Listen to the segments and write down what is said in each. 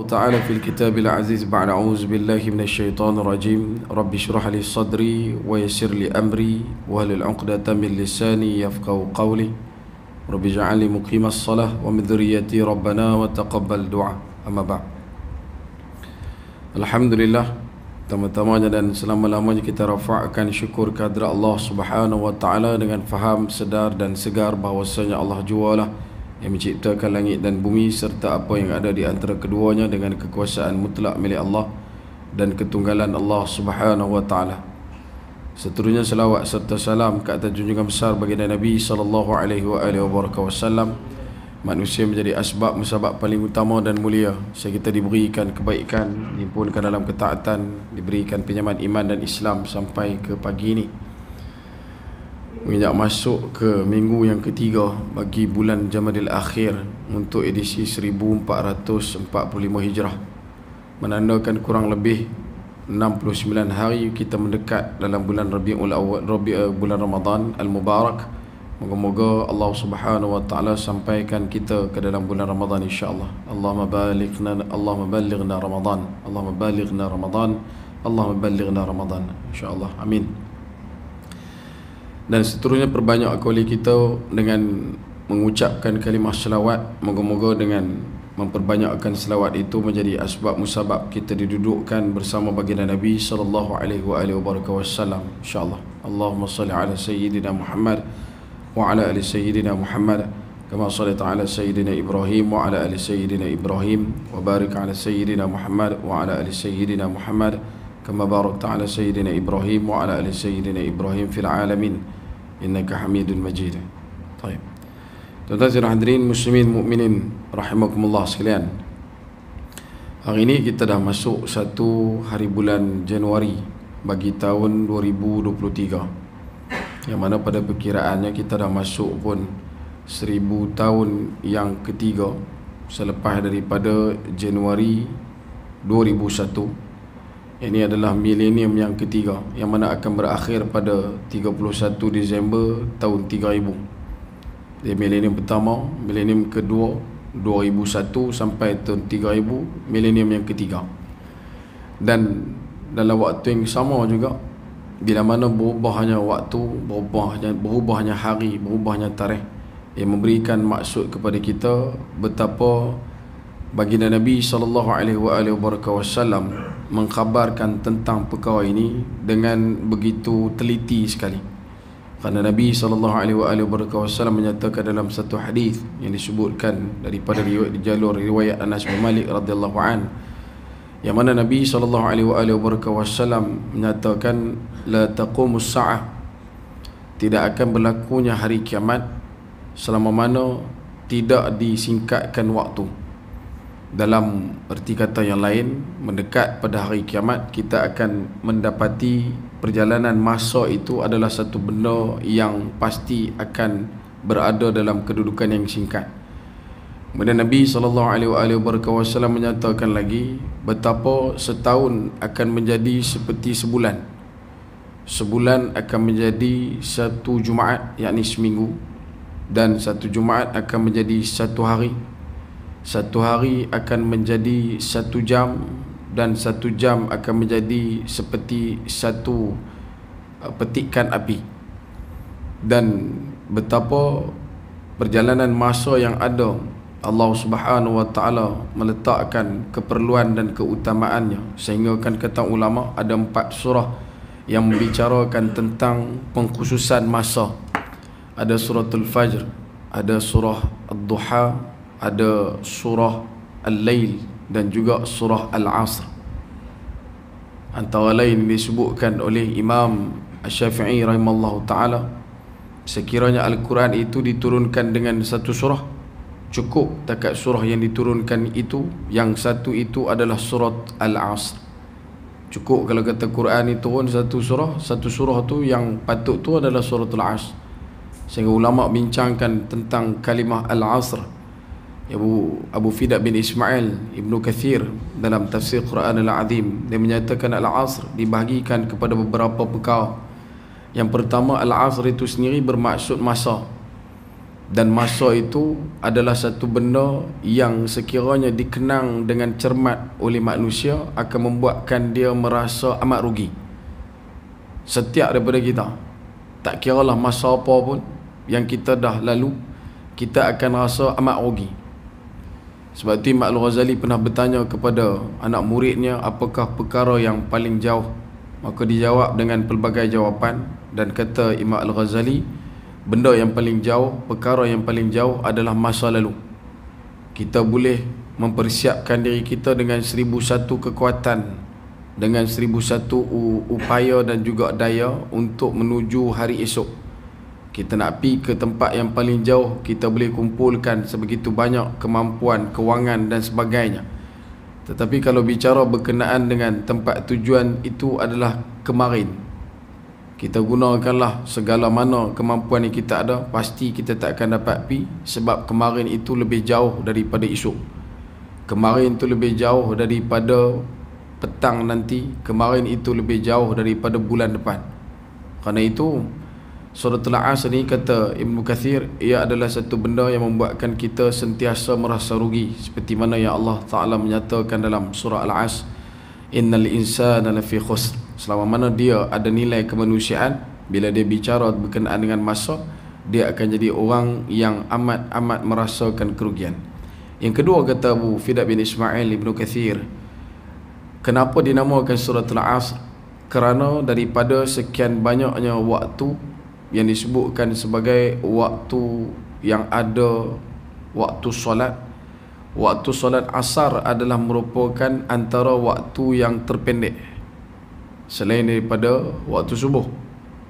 تعالى في الكتاب العزيز بعد أعوذ بالله من الشيطان الرجيم رب اشرح لي صدري ويسر لي أمري واحلل عقدة من لساني يفقهوا قولي رب اجعلني مقيم الصلاة ومن ذريتي ربنا وتقبل دعاء أما بعد. Alhamdulillah, pertama-tamanya dan selama-lamanya kita rafa'kan syukur kehadrat Allah Subhanahu wa taala dengan faham, sedar dan segar bahawasanya Allah jualah yang menciptakan langit dan bumi serta apa yang ada di antara keduanya dengan kekuasaan mutlak milik Allah dan ketunggalan Allah Subhanahu wa taala. Seterusnya selawat serta salam ke atas junjungan besar baginda Nabi sallallahu alaihi wasallam, manusia menjadi asbab musabab paling utama dan mulia sehingga kita diberikan kebaikan, dihimpun dalam ketaatan, diberikan pinjaman iman dan Islam sampai ke pagi ini. Menginjak masuk ke minggu yang ketiga bagi bulan Jamadil Akhir untuk edisi 1445 Hijrah, menandakan kurang lebih 69 hari kita mendekat dalam bulan Rabiul Awal, bulan Ramadan Al-Mubarak. Moga-moga Allah Subhanahu wa taala sampaikan kita ke dalam bulan Ramadan insya-Allah. Allahumma balighna Ramadan. Allahumma balighna Ramadan. Allahumma balighna Ramadan insya-Allah. Amin. Dan seterusnya perbanyak akali kita dengan mengucapkan kalimah selawat. Moga-moga dengan memperbanyakkan selawat itu menjadi asbab musabab kita didudukkan bersama baginda Nabi sallallahu alaihi wasallam insya-Allah. Allahumma salli ala sayyidina Muhammad wa ala ali sayyidina Muhammad kama shallaita ala sayyidina Ibrahim wa ala ali sayyidina Ibrahim wa barik ala sayyidina Muhammad wa ala ali sayyidina Muhammad kama barakta ala sayyidina Ibrahim wa ala ali sayyidina Ibrahim fil alamin innaka Hamidun Majid. Baik. Tuan-tuan dan hadirin muslimin mukminin rahimakumullah sekalian. Hari ini kita dah masuk satu hari bulan Januari bagi tahun 2023. Yang mana pada perkiraannya kita dah masuk pun 1000 tahun yang ketiga selepas daripada Januari 2001. Ini adalah milenium yang ketiga yang mana akan berakhir pada 31 Disember tahun 3000. Jadi milenium pertama, milenium kedua 2001 sampai tahun 3000, milenium yang ketiga. Dan dalam waktu yang sama juga, bila mana berubahnya waktu, berubahnya hari, berubahnya tarikh, yang memberikan maksud kepada kita betapa baginda Nabi sallallahu alaihi wasallam mengkhabarkan tentang perkara ini dengan begitu teliti sekali. Kerana Nabi sallallahu alaihi wasallam menyatakan dalam satu hadis yang disebutkan daripada jalur riwayat Anas bin Malik radhiyallahu an, yang mana Nabi sallallahu alaihi wasallam menyatakan la taqumus sa'ah, tidak akan berlakunya hari kiamat selama mana tidak disingkatkan waktu. Dalam erti kata yang lain, mendekat pada hari kiamat kita akan mendapati perjalanan masa itu adalah satu benda yang pasti akan berada dalam kedudukan yang singkat. Kemudian Nabi SAW menyatakan lagi betapa setahun akan menjadi seperti sebulan. Sebulan akan menjadi satu Jumaat, yakni seminggu, dan satu Jumaat akan menjadi satu hari. Satu hari akan menjadi satu jam, dan satu jam akan menjadi seperti satu petikan api. Dan betapa perjalanan masa yang ada, Allah Subhanahu wa taala meletakkan keperluan dan keutamaannya, sehingga kan kata ulama ada 4 surah yang membicarakan tentang pengkhususan masa. Ada suratul Fajr, ada surah Ad-Duha, ada surah Al-Lail dan juga surah Al-Asr. Antara lain disebutkan oleh Imam Asy-Syafi'i rahimallahu ta'ala, sekiranya Al-Quran itu diturunkan dengan satu surah, cukup takat surah yang diturunkan itu, yang satu itu adalah surat Al-Asr. Cukup kalau kata Quran itu turun satu surah tu yang patut tu adalah surat Al-Asr. Sehingga ulama bincangkan tentang kalimah Al-Asr. Abu Fida bin Ismail Ibnu Kathir dalam tafsir Quran Al-Azim, dia menyatakan Al-Asr dibahagikan kepada beberapa perkara. Yang pertama, Al-Asr itu sendiri bermaksud masa. Dan masa itu adalah satu benda yang sekiranya dikenang dengan cermat oleh manusia akan membuatkan dia merasa amat rugi. Setiap daripada kita, tak kiralah masa apa pun yang kita dah lalu, kita akan rasa amat rugi. Sebab itu Imam Al-Ghazali pernah bertanya kepada anak muridnya, apakah perkara yang paling jauh? Maka dijawab dengan pelbagai jawapan. Dan kata Imam Al-Ghazali, benda yang paling jauh, perkara yang paling jauh adalah masa lalu. Kita boleh mempersiapkan diri kita dengan 1001 kekuatan, dengan 1001 upaya dan juga daya untuk menuju hari esok. Kita nak pergi ke tempat yang paling jauh, kita boleh kumpulkan sebegitu banyak kemampuan, kewangan dan sebagainya. Tetapi kalau bicara berkenaan dengan tempat tujuan, itu adalah kemarin. Kita gunakanlah segala mana kemampuan yang kita ada, pasti kita tak akan dapat pergi, sebab kemarin itu lebih jauh daripada esok. Kemarin itu lebih jauh daripada petang nanti. Kemarin itu lebih jauh daripada bulan depan. Kerana itu Surah Al-Asr ni, kata Ibn Kathir, ia adalah satu benda yang membuatkan kita sentiasa merasa rugi, seperti mana yang Allah Ta'ala menyatakan dalam surah Al-Asr, innal insana lafi khusr. Selama mana dia ada nilai kemanusiaan, bila dia bicara berkenaan dengan masa, dia akan jadi orang yang amat-amat merasakan kerugian. Yang kedua, kata Abu Fidah bin Ismail Ibn Kathir, kenapa dinamakan surah Al-Asr? Kerana daripada sekian banyaknya waktu yang disebutkan sebagai waktu yang ada waktu solat, waktu solat asar adalah merupakan antara waktu yang terpendek selain daripada waktu subuh.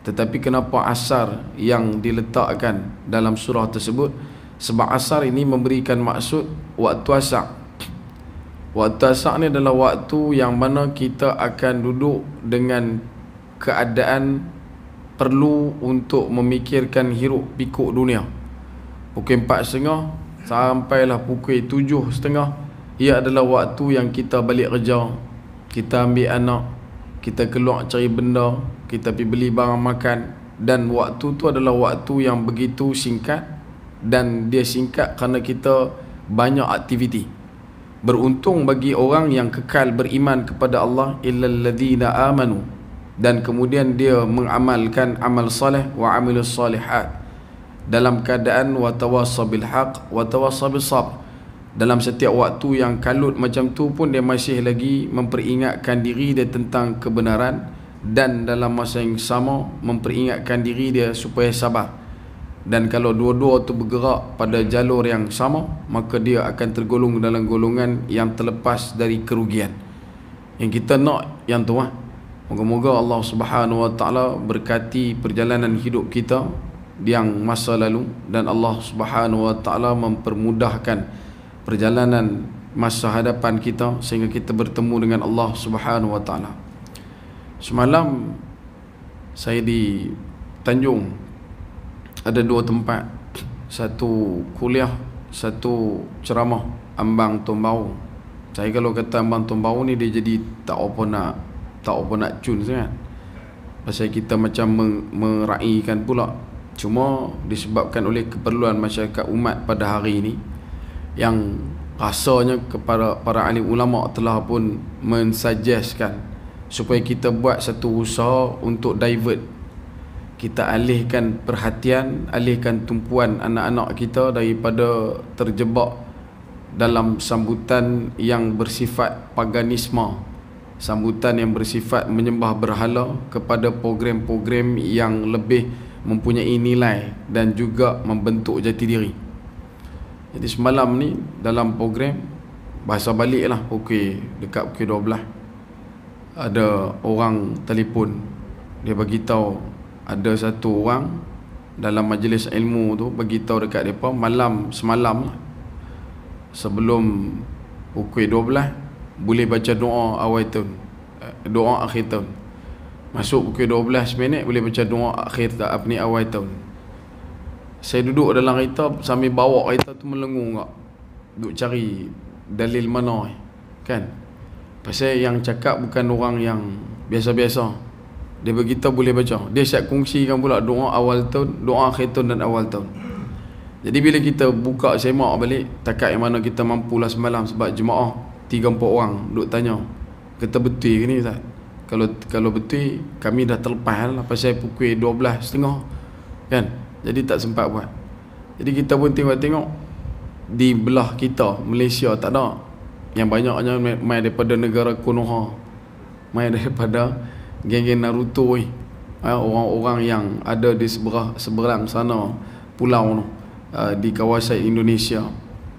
Tetapi kenapa asar yang diletakkan dalam surah tersebut? Sebab asar ini memberikan maksud waktu asar. Waktu asar ni adalah waktu yang mana kita akan duduk dengan keadaan perlu untuk memikirkan hiruk pikuk dunia. Pukul 4.30 sampailah pukul 7.30, ia adalah waktu yang kita balik kerja, kita ambil anak, kita keluar cari benda, kita pergi beli barang makan. Dan waktu tu adalah waktu yang begitu singkat, dan dia singkat kerana kita banyak aktiviti. Beruntung bagi orang yang kekal beriman kepada Allah, illal ladzina amanu, dan kemudian dia mengamalkan amal soleh, wa amilus solihat, dalam keadaan wa tawassaw bil haq wa tawassaw bis sabr. Dalam setiap waktu yang kalut macam tu pun dia masih lagi memperingatkan diri dia tentang kebenaran, dan dalam masa yang sama memperingatkan diri dia supaya sabar. Dan kalau dua-dua tu bergerak pada jalur yang sama, maka dia akan tergolong dalam golongan yang terlepas dari kerugian. Yang kita nak yang tu lah. Moga-moga Allah Subhanahu Wa Taala berkati perjalanan hidup kita yang masa lalu, dan Allah Subhanahu Wa Taala mempermudahkan perjalanan masa hadapan kita sehingga kita bertemu dengan Allah Subhanahu Wa Taala. Semalam saya di Tanjung ada dua tempat, satu kuliah, satu ceramah ambang tombau. Saya kalau kata ambang tombau ni, dia jadi tak apa nak cun sangat, pasal kita macam meraihkan pula. Cuma disebabkan oleh keperluan masyarakat umat pada hari ini, yang rasanya kepada para alim ulama telah pun mensuggestkan supaya kita buat satu usaha untuk divert, kita alihkan perhatian, alihkan tumpuan anak-anak kita daripada terjebak dalam sambutan yang bersifat paganisme, sambutan yang bersifat menyembah berhala, kepada program-program yang lebih mempunyai nilai dan juga membentuk jati diri. Jadi semalam ni dalam program bahasa balik lah, dekat pukul 12, ada orang telefon, dia bagi tahu ada satu orang dalam majlis ilmu tu bagi tahu dekat depa semalam lah, sebelum pukul 12 boleh baca doa awal tahun, doa akhir tahun. Masuk pukul 12 minit boleh baca doa akhir awal tahun. Saya duduk dalam kereta sambil bawa kereta tu melengung tak, duduk cari dalil mana kan. Pasal yang cakap bukan orang yang biasa-biasa, dia beritahu boleh baca. Dia siap kongsikan pula doa awal tahun, doa akhir tahun dan awal tahun. Jadi bila kita buka semak balik, takat yang mana kita mampulah semalam, sebab jemaah 3-4 orang duk tanya, kata betul ke ni Ustaz? Kalau betul, kami dah terlepas lah pasal pukul 12.30 kan, jadi tak sempat buat. Jadi kita pun tengok-tengok di belah kita Malaysia tak ada, yang banyaknya main daripada negara Konoha, main daripada geng-geng Naruto ni, orang-orang yang ada di seberang sana pulau tu, di kawasan Indonesia,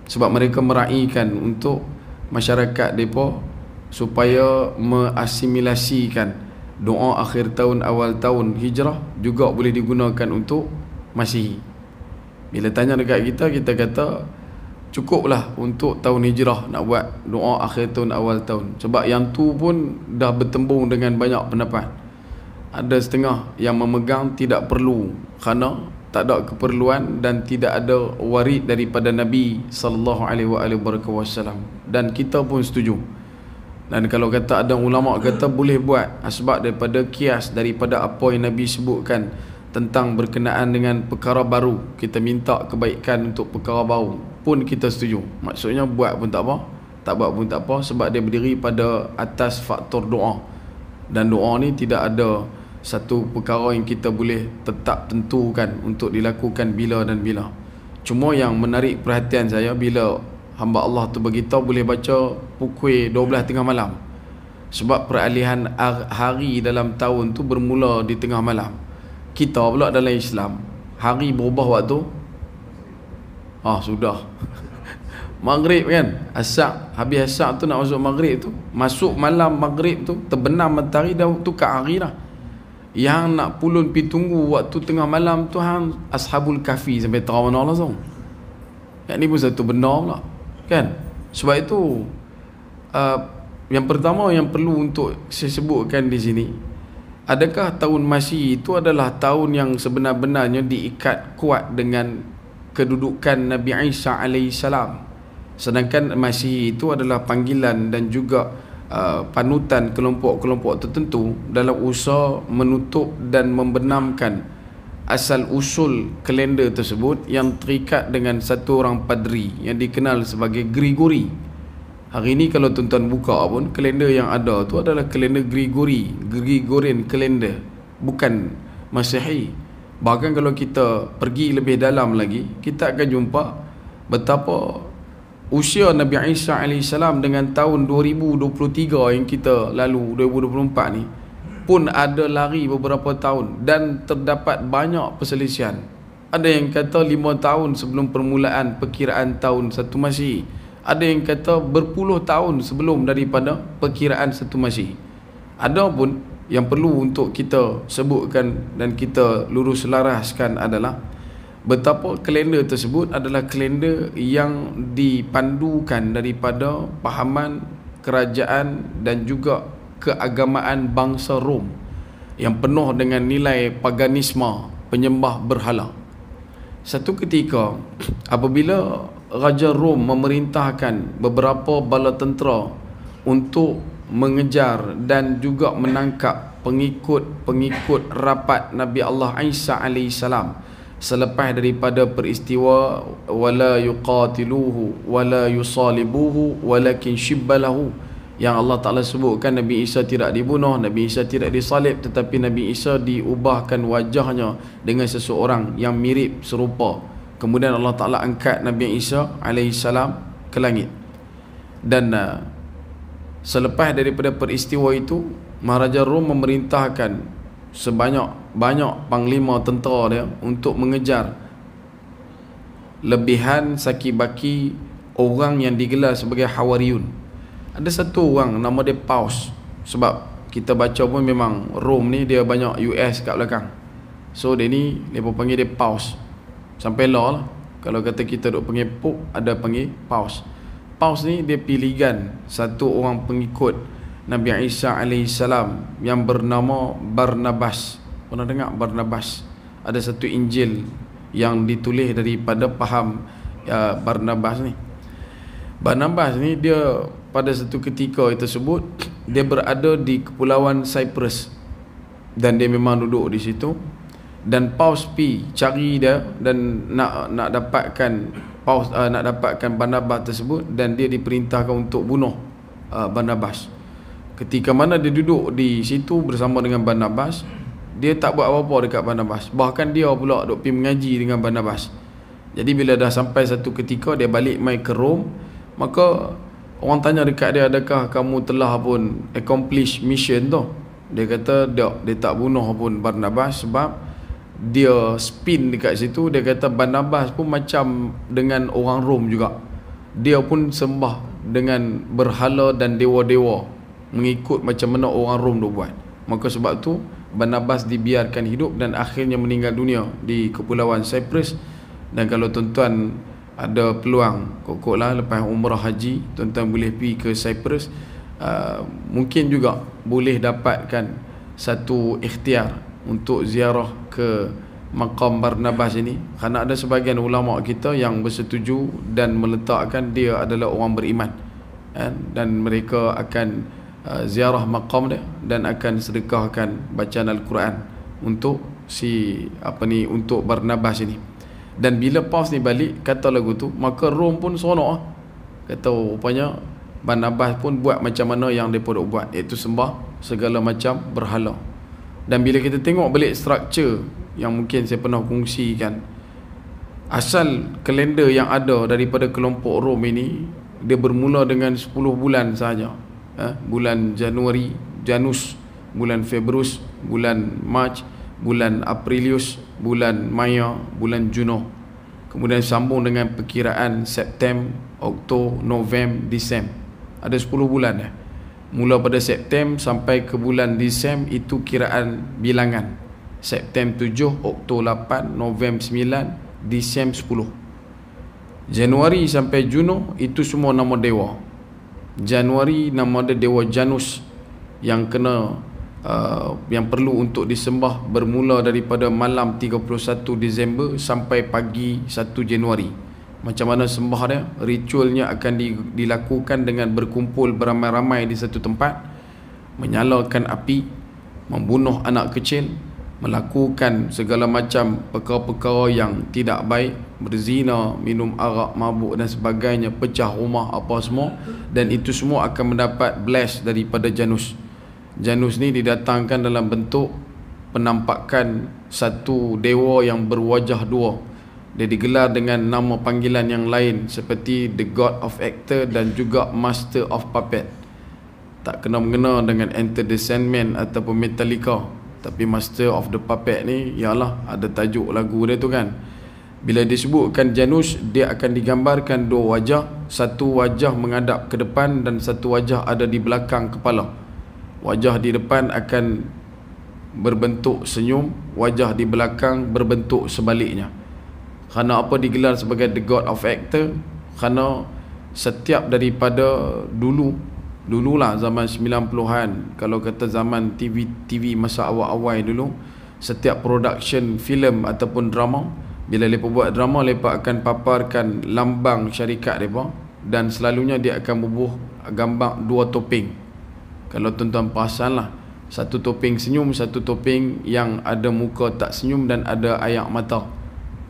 sebab mereka meraihkan untuk masyarakat mereka supaya mengasimilasikan doa akhir tahun awal tahun hijrah juga boleh digunakan untuk Masihi. Bila tanya dekat kita, kita kata cukuplah untuk tahun hijrah nak buat doa akhir tahun awal tahun, sebab yang tu pun dah bertembung dengan banyak pendapat. Ada setengah yang memegang tidak perlu kerana tak ada keperluan dan tidak ada warid daripada Nabi sallallahu alaihi wasallam, dan kita pun setuju. Dan kalau kata ada ulama kata boleh buat sebab daripada kias daripada apa yang Nabi sebutkan tentang berkenaan dengan perkara baru, kita minta kebaikan untuk perkara baru, pun kita setuju. Maksudnya buat pun tak apa, tak buat pun tak apa, sebab dia berdiri pada atas faktor doa, dan doa ni tidak ada satu perkara yang kita boleh tetap tentukan untuk dilakukan bila dan bila. Cuma yang menarik perhatian saya bila hamba Allah tu beritahu boleh baca pukul 12 tengah malam, sebab peralihan hari dalam tahun tu bermula di tengah malam. Kita pula dalam Islam hari berubah waktu sudah maghrib kan, asar, habis asar tu nak masuk maghrib tu, masuk malam maghrib tu terbenam matahari dah tukar hari dah. Yang nak pulun pi tunggu waktu tengah malam tu hang Ashabul Kahfi sampai terawang langsung. Yang ni pun satu benar pula kan. Sebab itu yang pertama yang perlu untuk saya sebutkan di sini, adakah tahun Masih itu adalah tahun yang sebenar-benarnya diikat kuat dengan kedudukan Nabi Isa alaihissalam, sedangkan Masih itu adalah panggilan dan juga panutan kelompok-kelompok tertentu dalam usaha menutup dan membenamkan asal usul kalender tersebut yang terikat dengan satu orang padri yang dikenal sebagai Grigori. Hari ini kalau tuan-tuan buka pun, kalender yang ada tu adalah kalender Gregorian kalender, bukan Masehi. Bahkan kalau kita pergi lebih dalam lagi, kita akan jumpa betapa usia Nabi Isa AS dengan tahun 2023 yang kita lalu, 2024 ni, pun ada lari beberapa tahun dan terdapat banyak perselisihan. Ada yang kata 5 tahun sebelum permulaan perkiraan tahun 1 Masih. Ada yang kata berpuluh tahun sebelum daripada perkiraan 1 Masih. Ada pun yang perlu untuk kita sebutkan dan kita lurus laraskan adalah betapa kalender tersebut adalah kalender yang dipandukan daripada pahaman kerajaan dan juga keagamaan bangsa Rom yang penuh dengan nilai paganisme, penyembah berhala. Satu ketika apabila Raja Rom memerintahkan beberapa bala tentera untuk mengejar dan juga menangkap pengikut-pengikut rapat Nabi Allah Isa alaihissalam selepas daripada peristiwa wala yuqatiluhu wala yusalibuhu walakin shibbalahu, yang Allah Ta'ala sebutkan Nabi Isa tidak dibunuh, Nabi Isa tidak disalib, tetapi Nabi Isa diubahkan wajahnya dengan seseorang yang mirip serupa. Kemudian Allah Ta'ala angkat Nabi Isa alaihissalam ke langit. Dan selepas daripada peristiwa itu, Maharaja Rom memerintahkan sebanyak panglima tentera dia untuk mengejar lebihan saki-baki orang yang digelar sebagai Hawariyun. Ada satu orang nama dia Paus, sebab kita baca pun memang Rom ni dia banyak US kat belakang, so dia ni mereka panggil dia Paus. Sampai lah kalau kata kita duk panggil Pope, ada panggil Paus. Paus ni dia pilihan satu orang pengikut Nabi Isa alaihissalam yang bernama Barnabas. Pernah dengar Barnabas? Ada satu Injil yang ditulis daripada paham Barnabas ni. Barnabas ni dia pada satu ketika tersebut dia berada di kepulauan Cyprus dan dia memang duduk di situ. dan Paus pi cari dia dan nak dapatkan Paus nak dapatkan Barnabas tersebut, dan dia diperintahkan untuk bunuh Barnabas. Ketika mana dia duduk di situ bersama dengan Barnabas, dia tak buat apa-apa dekat Barnabas, bahkan dia pula duk pergi mengaji dengan Barnabas. Jadi bila dah sampai satu ketika dia balik mai ke Rom, maka orang tanya dekat dia, adakah kamu telah pun accomplish mission tu? Dia kata dia tak bunuh pun Barnabas, sebab dia spin dekat situ. Dia kata Barnabas pun macam dengan orang Rom juga, dia pun sembah dengan berhala dan dewa-dewa, mengikut macam mana orang Rom tu buat. Maka sebab tu Barnabas dibiarkan hidup dan akhirnya meninggal dunia di Kepulauan Cyprus. Dan kalau tuan-tuan ada peluang kokoklah lepas umrah haji, tuan-tuan boleh pergi ke Cyprus, mungkin juga boleh dapatkan satu ikhtiar untuk ziarah ke maqam Barnabas ini, kerana ada sebahagian ulama kita yang bersetuju dan meletakkan dia adalah orang beriman, dan mereka akan ziarah maqam dia dan akan sedekahkan bacaan Al-Quran untuk untuk Barnabas ini. Dan bila Paus ni balik kata lagu tu, maka Rom pun seronok kata rupanya Barnabas pun buat macam mana yang mereka buat, iaitu sembah segala macam berhala. Dan bila kita tengok balik struktur yang mungkin saya pernah kongsikan, asal kalender yang ada daripada kelompok Rom ini, dia bermula dengan 10 bulan sahaja. Bulan Januari, Janus, bulan Februari, bulan Mac, bulan Aprilius, bulan Maya, bulan Juno. Kemudian sambung dengan perkiraan September, Oktober, November, Disember. Ada 10 bulan Mula pada September sampai ke bulan Disember itu kiraan bilangan. September 7, Oktober 8, November 9, Disember 10. Januari sampai Juno itu semua nama dewa. Januari nama dia dewa Janus yang yang perlu untuk disembah bermula daripada malam 31 Disember sampai pagi 1 Januari. Macam mana sembah dia? Ritualnya akan dilakukan dengan berkumpul beramai-ramai di satu tempat, menyalakan api, membunuh anak kecil, melakukan segala macam perkara-perkara yang tidak baik, berzina, minum arak, mabuk dan sebagainya, pecah rumah apa semua. Dan itu semua akan mendapat bless daripada Janus. Janus ni didatangkan dalam bentuk penampakan satu dewa yang berwajah dua. Dia digelar dengan nama panggilan yang lain seperti The God of Actor dan juga Master of Puppet. Tak kena-mengena dengan Enter the Sandman ataupun Metallica, tapi Master of the Puppet ni ialah ada tajuk lagu dia tu kan. Bila disebutkan Janus, dia akan digambarkan dua wajah, satu wajah menghadap ke depan dan satu wajah ada di belakang kepala. Wajah di depan akan berbentuk senyum, wajah di belakang berbentuk sebaliknya. Kerana apa digelar sebagai The God of Actor? Kerana setiap daripada dululah zaman 90-an, kalau kata zaman TV masa awal-awal dulu, setiap production filem ataupun drama, bila mereka buat drama, mereka akan paparkan lambang syarikat mereka, dan selalunya dia akan bubuh gambar dua topeng. Kalau tuan-tuan perasan lah, satu topeng senyum, satu topeng yang ada muka tak senyum dan ada air mata.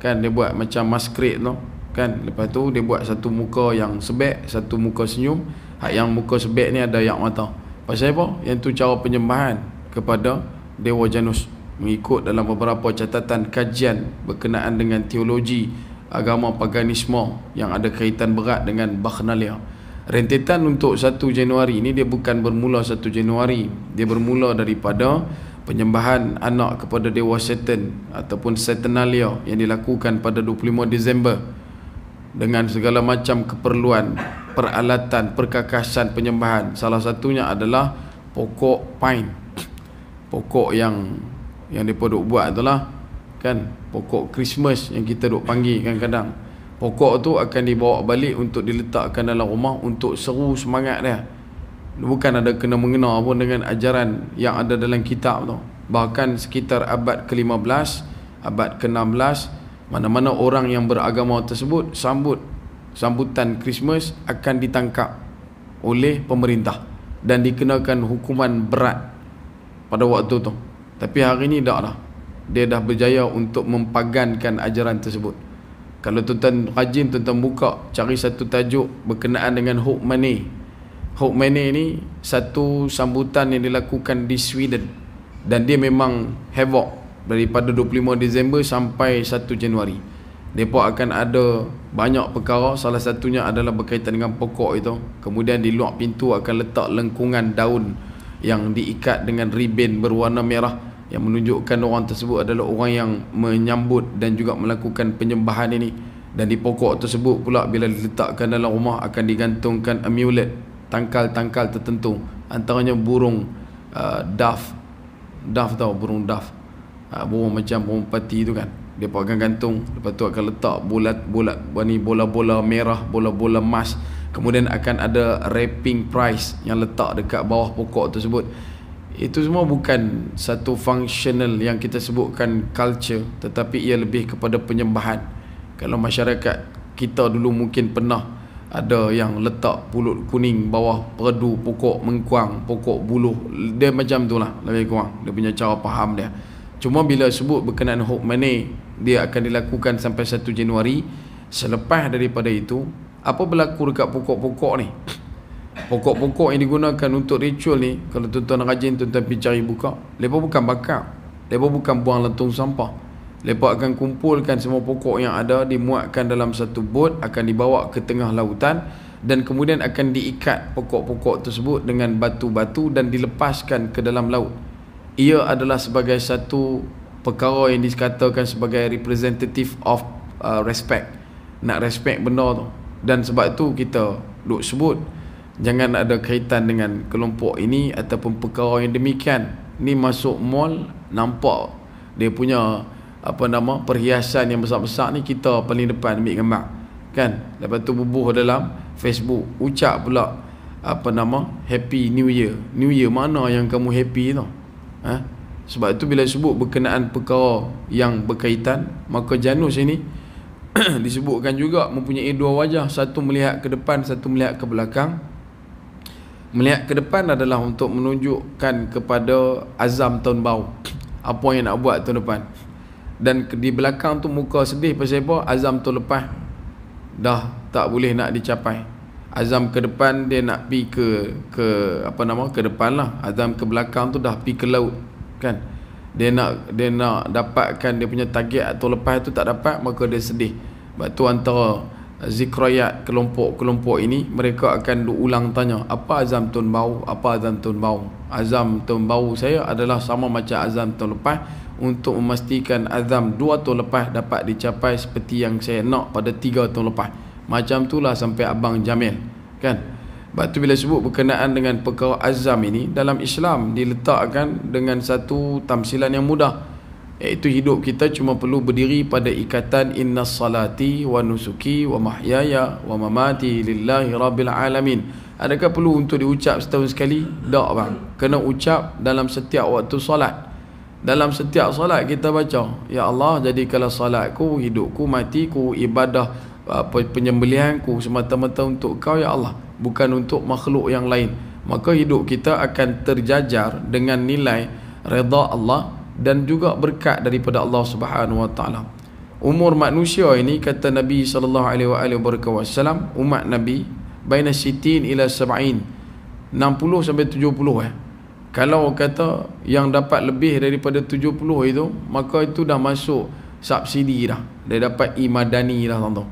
Kan dia buat macam masquerade tu kan. Lepas tu dia buat satu muka yang sebek, satu muka senyum. Yang muka sebek ni ada air mata. Pasal apa? Yang tu cara penyembahan kepada dewa Janus, mengikut dalam beberapa catatan kajian berkenaan dengan teologi agama paganisme yang ada kaitan berat dengan Bacchanalia. Rentetan untuk 1 Januari ni dia bukan bermula 1 Januari, dia bermula daripada penyembahan anak kepada dewa Satan ataupun Saturnalia yang dilakukan pada 25 Disember dengan segala macam keperluan, peralatan, perkakasan penyembahan. Salah satunya adalah pokok pine, pokok yang mereka duk buat itulah kan, pokok Christmas yang kita duk panggil kadang-kadang. Pokok tu akan dibawa balik untuk diletakkan dalam rumah untuk seru semangat dia. Bukan ada kena-mengena pun dengan ajaran yang ada dalam kitab tu. Bahkan sekitar abad ke-15, abad ke-16, mana-mana orang yang beragama tersebut sambutan Christmas akan ditangkap oleh pemerintah dan dikenakan hukuman berat pada waktu tu. Tapi hari ni tak dah. dia dah berjaya untuk mempagankan ajaran tersebut. Kalau tuan-tuan rajin, tuan-tuan buka cari satu tajuk berkenaan dengan hope money. Hope money ni satu sambutan yang dilakukan di Sweden, dan dia memang havoc daripada 25 Disember sampai 1 Januari. Mereka akan ada banyak perkara, salah satunya adalah berkaitan dengan pokok itu. Kemudian di luar pintu akan letak lengkungan daun yang diikat dengan ribbon berwarna merah, yang menunjukkan orang tersebut adalah orang yang menyambut dan juga melakukan penyembahan ini. Dan di pokok tersebut pula bila diletakkan dalam rumah akan digantungkan amulet, tangkal-tangkal tertentu, antaranya burung dove tau, burung dove, burung macam burung pati tu kan, dia pun akan gantung. Lepas tu akan letak bola-bola merah, bola-bola emas. Kemudian akan ada wrapping prize yang letak dekat bawah pokok tersebut. Itu semua bukan satu functional yang kita sebutkan culture, tetapi ia lebih kepada penyembahan. Kalau masyarakat kita dulu mungkin pernah ada yang letak pulut kuning bawah perdu pokok mengkuang, pokok buluh, dia macam tu lah lebih kurang, dia punya cara faham dia. Cuma bila sebut berkenaan hope money, dia akan dilakukan sampai 1 Januari. Selepas daripada itu, apa berlaku dekat pokok-pokok ni? Pokok-pokok yang digunakan untuk ritual ni, kalau tuan-tuan rajin, tuan-tuan pergi cari buka, mereka bukan bakar, mereka bukan buang lentung sampah. Mereka akan kumpulkan semua pokok yang ada, dimuatkan dalam satu bot, akan dibawa ke tengah lautan, dan kemudian akan diikat pokok-pokok tersebut dengan batu-batu dan dilepaskan ke dalam laut. Ia adalah sebagai satu perkara yang dikatakan sebagai representative of respect. Nak respect benda tu. Dan sebab tu kita duk sebut jangan ada kaitan dengan kelompok ini ataupun perkara yang demikian. Ni masuk mall, nampak dia punya perhiasan yang besar-besar ni, kita paling depan ambil gambar kan. Lepas tu bubuh dalam Facebook, ucap pula Happy New Year. New Year mana yang kamu happy tu? Sebab itu bila sebut berkenaan perkara yang berkaitan, maka Janus ini disebutkan juga mempunyai dua wajah, satu melihat ke depan, satu melihat ke belakang. Melihat ke depan adalah untuk menunjukkan kepada azam tahun baru, apa yang nak buat tahun depan. Dan di belakang tu muka sedih pasal apa? Azam tahun lepas dah tak boleh nak dicapai. Azam ke depan dia nak pi ke depan lah. Azam ke belakang tu dah pi ke laut kan. Dia nak dapatkan dia punya target tahun lepas tu tak dapat, maka dia sedih. Sebab tu antara zikrayat kelompok-kelompok ini, mereka akan ulang tanya, apa azam tahun baru? Apa azam tahun baru? Azam tahun baru saya adalah sama macam azam tahun lepas, untuk memastikan azam 2 tahun lepas dapat dicapai seperti yang saya nak pada 3 tahun lepas. Macam itulah sampai Abang Jamil kan. Sebab tu bila sebut berkenaan dengan perkara azam ini, dalam Islam diletakkan dengan satu tamsilan yang mudah, iaitu hidup kita cuma perlu berdiri pada ikatan innas salati wa nusuki wa mahyaya wa mamati lillahi rabbil alamin. Adakah perlu untuk diucap setahun sekali? Tak bang. Kena ucap dalam setiap waktu solat. Dalam setiap solat kita baca, ya Allah jadikanlah solatku, hidupku, matiku, ibadah penyembelihanku semata-mata untuk Kau ya Allah, bukan untuk makhluk yang lain. Maka hidup kita akan terjajar dengan nilai redha Allah dan juga berkat daripada Allah Subhanahu wa taala. Umur manusia ini, kata Nabi sallallahu alaihi wasallam, umat Nabi baina sitin ila sab'in, 60 sampai 70 Kalau kata yang dapat lebih daripada 70 itu, maka itu dah masuk subsidi dah. Dia dapat imadani dah tuan-tuan.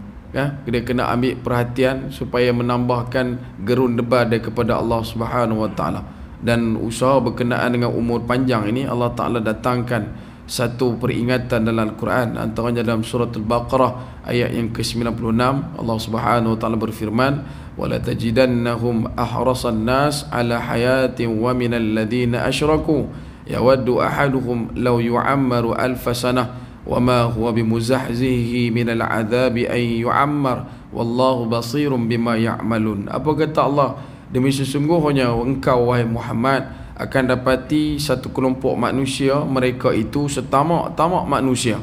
Dia kena ambil perhatian supaya menambahkan gerun debar dia kepada Allah Subhanahu wa taala. Dan usaha berkenaan dengan umur panjang ini, Allah Taala datangkan satu peringatan dalam Al-Quran, antaranya dalam surah Al-Baqarah ayat yang ke-96. Allah Subhanahu wa taala berfirman, wala tajidannahum ahrasan nas ala hayatin wa minal ladina asyraku yawaddu ahaduhum law yu'ammaru alf sanah wama huwa bimuzahzihi minal adzabi ay yu'ammar wallahu basirun bima ya'malun. Apa kata Allah? Demi sesungguhnya engkau wahai Muhammad akan dapati satu kelompok manusia, mereka itu setamak-tamak manusia,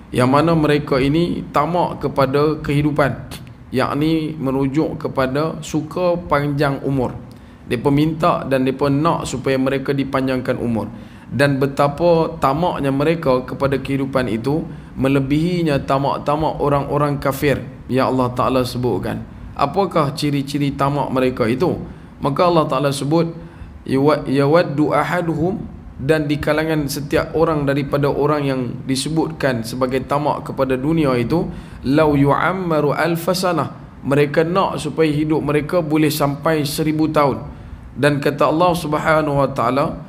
yang mana mereka ini tamak kepada kehidupan, yakni merujuk kepada suka panjang umur. Mereka minta dan mereka nak supaya mereka dipanjangkan umur. dan betapa tamaknya mereka kepada kehidupan itu melebihinya tamak-tamak orang-orang kafir yang Allah Ta'ala sebutkan. Apakah ciri-ciri tamak mereka itu? Maka Allah Ta'ala sebut, yawaddu ahaduhum, dan di kalangan setiap orang daripada orang yang disebutkan sebagai tamak kepada dunia itu, lau yu'ammaru alfasanah, mereka nak supaya hidup mereka boleh sampai 1000 tahun. Dan kata Allah Subhanahu wa Ta'ala,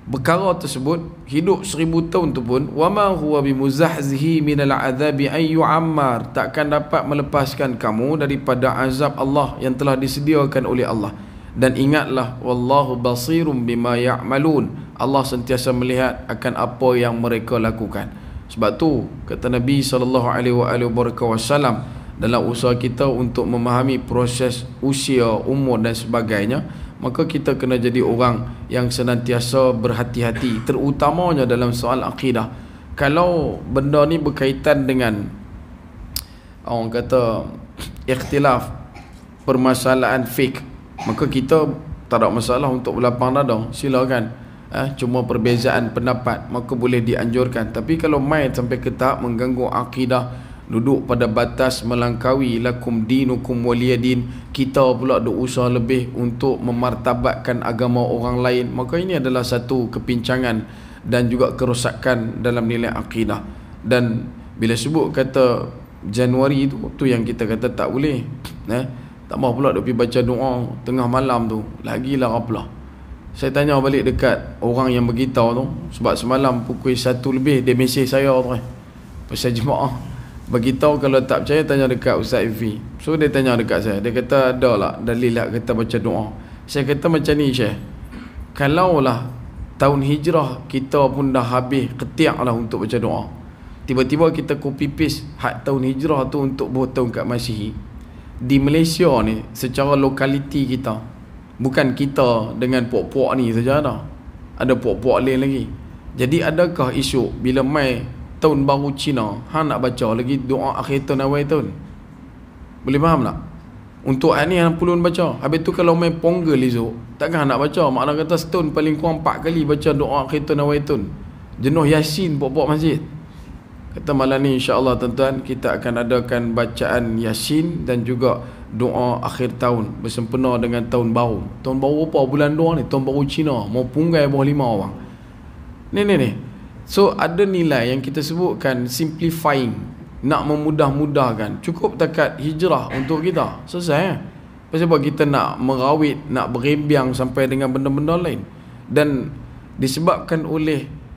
perkara tersebut, hidup 1000 tahun tu pun, wama huwa bimuzahzihi minal azabi ay yu'ammar, takkan dapat melepaskan kamu daripada azab Allah yang telah disediakan oleh Allah. Dan ingatlah, wallahu basirum bima ya'malun, Allah sentiasa melihat akan apa yang mereka lakukan. Sebab tu kata Nabi SAW, dalam usaha kita untuk memahami proses usia, umur dan sebagainya, maka kita kena jadi orang yang senantiasa berhati-hati, terutamanya dalam soal akidah. Kalau benda ni berkaitan dengan orang kata ikhtilaf, permasalahan fiqh, maka kita tak ada masalah untuk berlapang dada, silakan. Cuma perbezaan pendapat maka boleh dianjurkan. Tapi kalau main sampai ke tahap mengganggu akidah, duduk pada batas melangkaui lakum dinukum waliyadin, kita pula ada usaha lebih untuk memartabatkan agama orang lain, maka ini adalah satu kepincangan dan juga kerosakan dalam nilai akidah. Dan bila sebut kata Januari itu, tu yang kita kata tak boleh. Tak mahu pula dia pergi baca doa tengah malam tu, lagilah apalah. Saya tanya balik dekat orang yang beritahu tu, sebab semalam pukul 1 lebih dia mesej saya tu pasal jemaah. Beritahu kalau tak percaya tanya dekat Ustaz Ifi. So dia tanya dekat saya, dia kata ada lah dalil lah kata baca doa. Saya kata macam ni Syekh, kalaulah tahun hijrah kita pun dah habis ketiak lah untuk baca doa, tiba-tiba kita copy paste had tahun hijrah tu untuk bertahun kat Masihi. Di Malaysia ni secara lokaliti kita, bukan kita dengan puak-puak ni saja dah, ada puak-puak lain lagi. Jadi adakah esok bila mai tahun baru Cina, hang nak baca lagi doa akhir tahun awal tahun? Boleh faham tak? Untuk ni hang perlu baca. Habis tu kalau mai Ponggel esok, takkan nak baca? Makna kata setahun paling kurang 4 kali baca doa akhir tahun awal tahun. Jenuh Yasin puak-puak masjid. Kata malam ni insya-Allah tuan-tuan kita akan adakan bacaan Yasin dan juga doa akhir tahun bersempena dengan tahun baru. Tahun baru apa bulan 2 ni? Tahun baru Cina. Mau punggai bawah 5 orang. Ni. So ada nilai yang kita sebutkan simplifying, nak memudah-mudahkan. Cukup takat hijrah untuk kita, selesai. Pasal apa kita nak merawit, nak berembiang sampai dengan benda-benda lain? Dan disebabkan oleh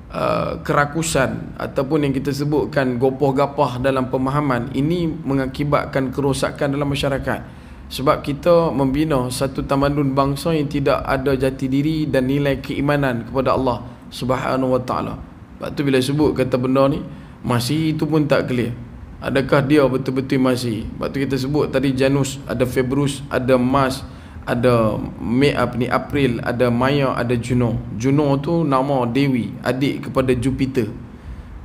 kerakusan ataupun yang kita sebutkan gopoh-gapah dalam pemahaman ini, mengakibatkan kerosakan dalam masyarakat. Sebab kita membina satu tamadun bangsa yang tidak ada jati diri dan nilai keimanan kepada Allah Subhanahu wa Ta'ala. Sebab tu bila sebut kata benda ni Masihi itu pun tak clear, adakah dia betul-betul Masihi? Sebab tu kita sebut tadi Janus, ada Februari, ada Mars, ada April, ada Maya, ada Juno. Juno tu nama Dewi, adik kepada Jupiter.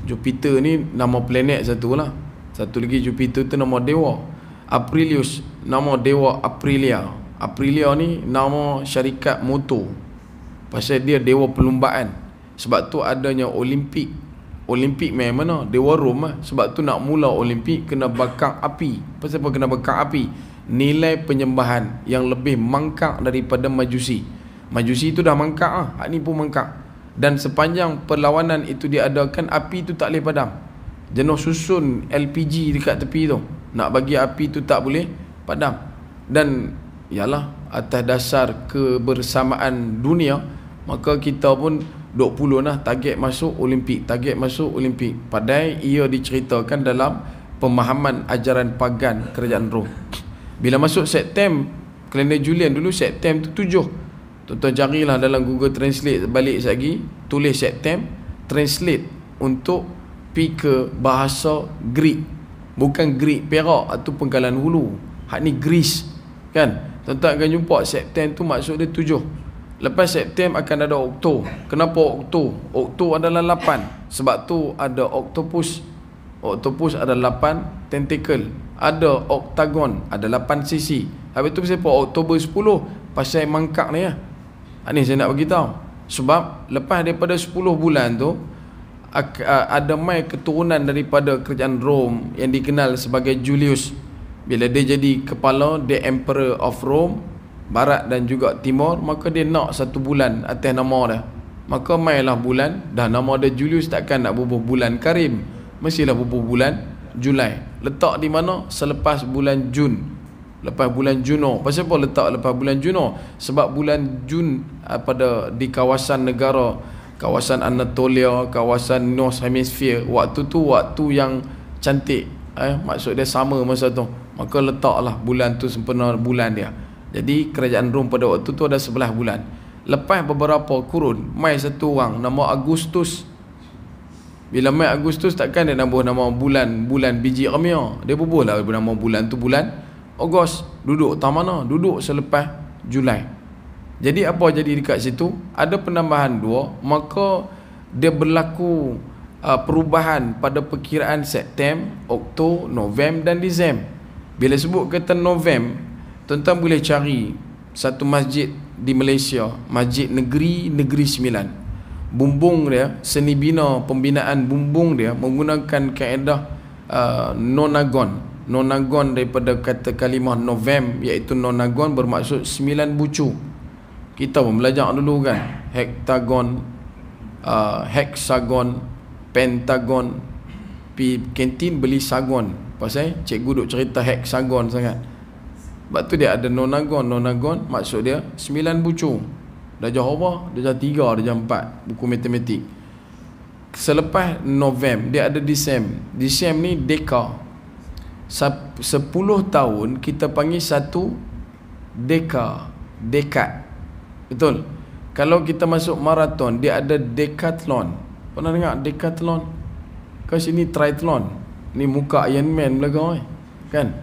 Jupiter ni nama planet satu lah. Satu lagi Jupiter tu nama dewa. Aprilius nama dewa Aprilia. Aprilia ni nama syarikat motor, pasal dia dewa perlumbaan. Sebab tu adanya Olimpik. Olimpik main mana? Dewa Rom lah. Sebab tu nak mula Olimpik kena bakar api. Pasal apa kena bakar api? Nilai penyembahan yang lebih mangkak daripada Majusi. Majusi itu dah mangkak lah, hak ni pun mangkak. Dan sepanjang perlawanan itu diadakan, api itu tak boleh padam. Jenuh susun LPG dekat tepi tu, nak bagi api itu tak boleh padam. Dan yalah, atas dasar kebersamaan dunia, maka kita pun 20 lah target masuk Olimpik, target masuk Olimpik. Padahal ia diceritakan dalam pemahaman ajaran pagan kerajaan Rom. Bila masuk September, kalender Julian dulu September tu 7. Tuan-tuan carilah dalam Google Translate balik lagi, tulis September, translate untuk pi ke bahasa Greek. Bukan Greek Perak atau Pengkalan Hulu. Hak ni Greece, kan? Tuan-tuan akan jumpa September tu maksud dia 7. Lepas September akan ada Oktober. Kenapa Oktober? Oktober adalah 8. Sebab tu ada octopus. Octopus ada 8 tentacle. Ada oktagon, ada 8 sisi. Habis tu siapa Oktober 10? Pasal mangkak ni lah. Ini saya nak beritahu. Sebab lepas daripada 10 bulan tu ada mai keturunan daripada kerajaan Rom yang dikenal sebagai Julius. Bila dia jadi kepala, the Emperor of Rome, barat dan juga timur, maka dia nak 1 bulan atas nama dia. Maka mailah bulan, dah nama dia Julius, takkan nak bubuh bulan Karim, mestilah bubuh bulan Julai. Letak di mana? Selepas bulan Jun, lepas bulan Juno. Pasal apa letak lepas bulan Juno? Sebab bulan Jun pada di kawasan negara, kawasan Anatolia, kawasan North Hemisphere, waktu tu waktu yang cantik, maksud dia sama masa tu. Maka letaklah bulan tu sempena bulan dia. Jadi kerajaan Rom pada waktu tu ada 11 bulan. Lepas beberapa kurun, mai satu orang nama Agustus. Bila mai Agustus, takkan dia nambah nama bulan biji Ramia. Dia bubuhlah nama bulan tu bulan Ogos. Duduk tak mana? Duduk selepas Julai. Jadi apa jadi dekat situ? Ada penambahan 2, maka dia berlaku perubahan pada perkiraan September, Oktober, November dan Disember. Bila sebut kata November, tuan-tuan boleh cari satu masjid di Malaysia, Masjid Negeri Sembilan. Bumbung dia, seni bina pembinaan bumbung dia menggunakan kaedah nonagon daripada kata kalimah November, iaitu nonagon bermaksud 9 bucu. Kita pun belajar dulu kan, hektagon, heksagon, pentagon. Pi kantin beli sagon, pasal cikgu duk cerita heksagon sangat. Sebab tu dia ada nonagon maksud dia 9 bucu. Darjah apa? Darjah 3, darjah 4 buku matematik. Selepas November dia ada Disember. Disember ni deka. 10 tahun kita panggil satu dekad. Betul? Kalau kita masuk maraton, dia ada decathlon. Pernah dengar decathlon? Kau sini triathlon. Ni muka Iron Man belakang kan?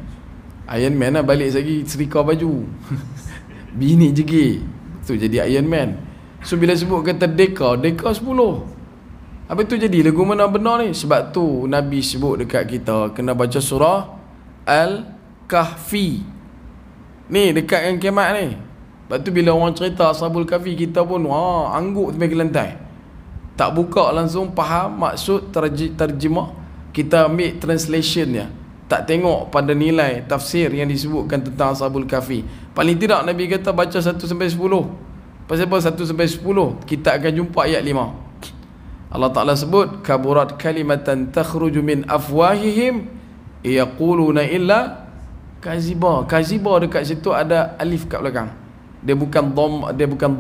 Iron Man lah balik lagi serika baju. Bini jegi. Tu jadi Iron Man. So bila sebut kata deka 10. Apa tu jadi lagu mana benar ni? Sebab tu Nabi sebut dekat kita kena baca surah Al-Kahfi. Ni dekat dengan kiamat ni. Sebab tu bila orang cerita Ashabul Kahfi, kita pun angguk sampai ke lantai. Tak buka langsung faham maksud terjemah. Kita ambil translation dia. Tak tengok pada nilai tafsir yang disebutkan tentang Ashabul Kahfi. Paling tidak Nabi kata baca 1 sampai 10. Pasal apa 1 sampai 10? Kita akan jumpa ayat 5. Allah Ta'ala sebut kaburat kalimatan takhruju min afwahihim yaquluna illa kaziba. Kaziba dekat situ ada alif kat belakang. Dia bukan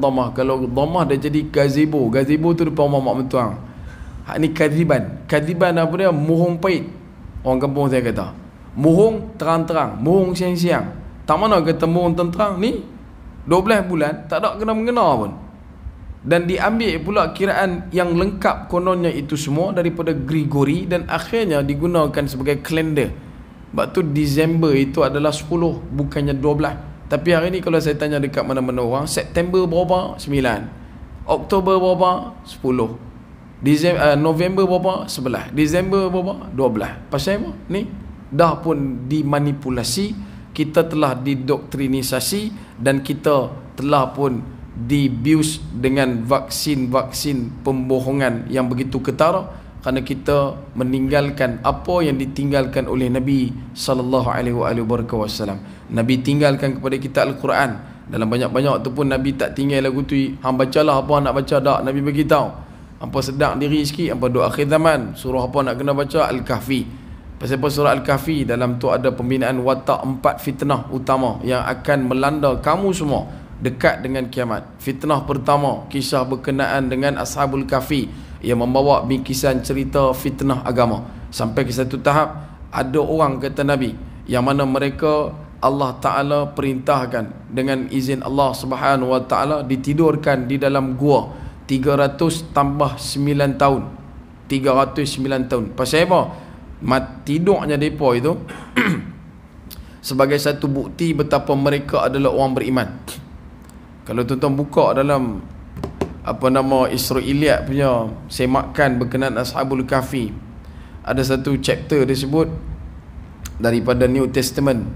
dhammah. Kalau dhammah dia jadi gazebo. Gazebo tu depan mak mentuang. Hak ni kaziban. Kaziban apa dia? Mohong pahit. Orang kampung saya kata. Mohong terang-terang, mohong siang-siang. Tak mana kata mohong terang ni 12 bulan tak ada kena-mengena pun. Dan diambil pula kiraan yang lengkap kononnya itu semua daripada Grigori, dan akhirnya digunakan sebagai kalender. Sebab tu Disember itu adalah 10, bukannya 12. Tapi hari ni kalau saya tanya dekat mana-mana orang, September berapa? 9. Oktober berapa? 10. November berapa? 11. Disember berapa? 12. Pasal apa? Ni dah pun dimanipulasi, kita telah didoktrinisasi, dan kita telah pun dibius dengan vaksin-vaksin pembohongan yang begitu ketara, kerana kita meninggalkan apa yang ditinggalkan oleh Nabi sallallahu alaihi wasallam. Nabi tinggalkan kepada kita Al-Quran. Dalam banyak-banyak tu pun Nabi tak tinggal lagu tu, hang bacalah apa nak baca dak. Nabi bagi tahu hampa sedang diri sikit, hampa doa akhir zaman, surah apa nak kena baca? Al-Kahfi. Pasal apa surah Al-Kahfi? Dalam tu ada pembinaan watak 4 fitnah utama yang akan melanda kamu semua dekat dengan kiamat. Fitnah pertama, kisah berkenaan dengan Ashabul Kahfi yang membawa bingkisan cerita fitnah agama. Sampai ke satu tahap, ada orang kata Nabi yang mana mereka Allah Ta'ala perintahkan dengan izin Allah Subhanahu Wa Ta'ala ditidurkan di dalam gua 300 tambah 9 tahun. 309 tahun. Pasal apa? Tidurnya mereka itu sebagai satu bukti betapa mereka adalah orang beriman. Kalau tuan-tuan buka dalam Israiliyat punya semakan berkenaan Ashabul Kahfi, ada satu chapter disebut daripada New Testament.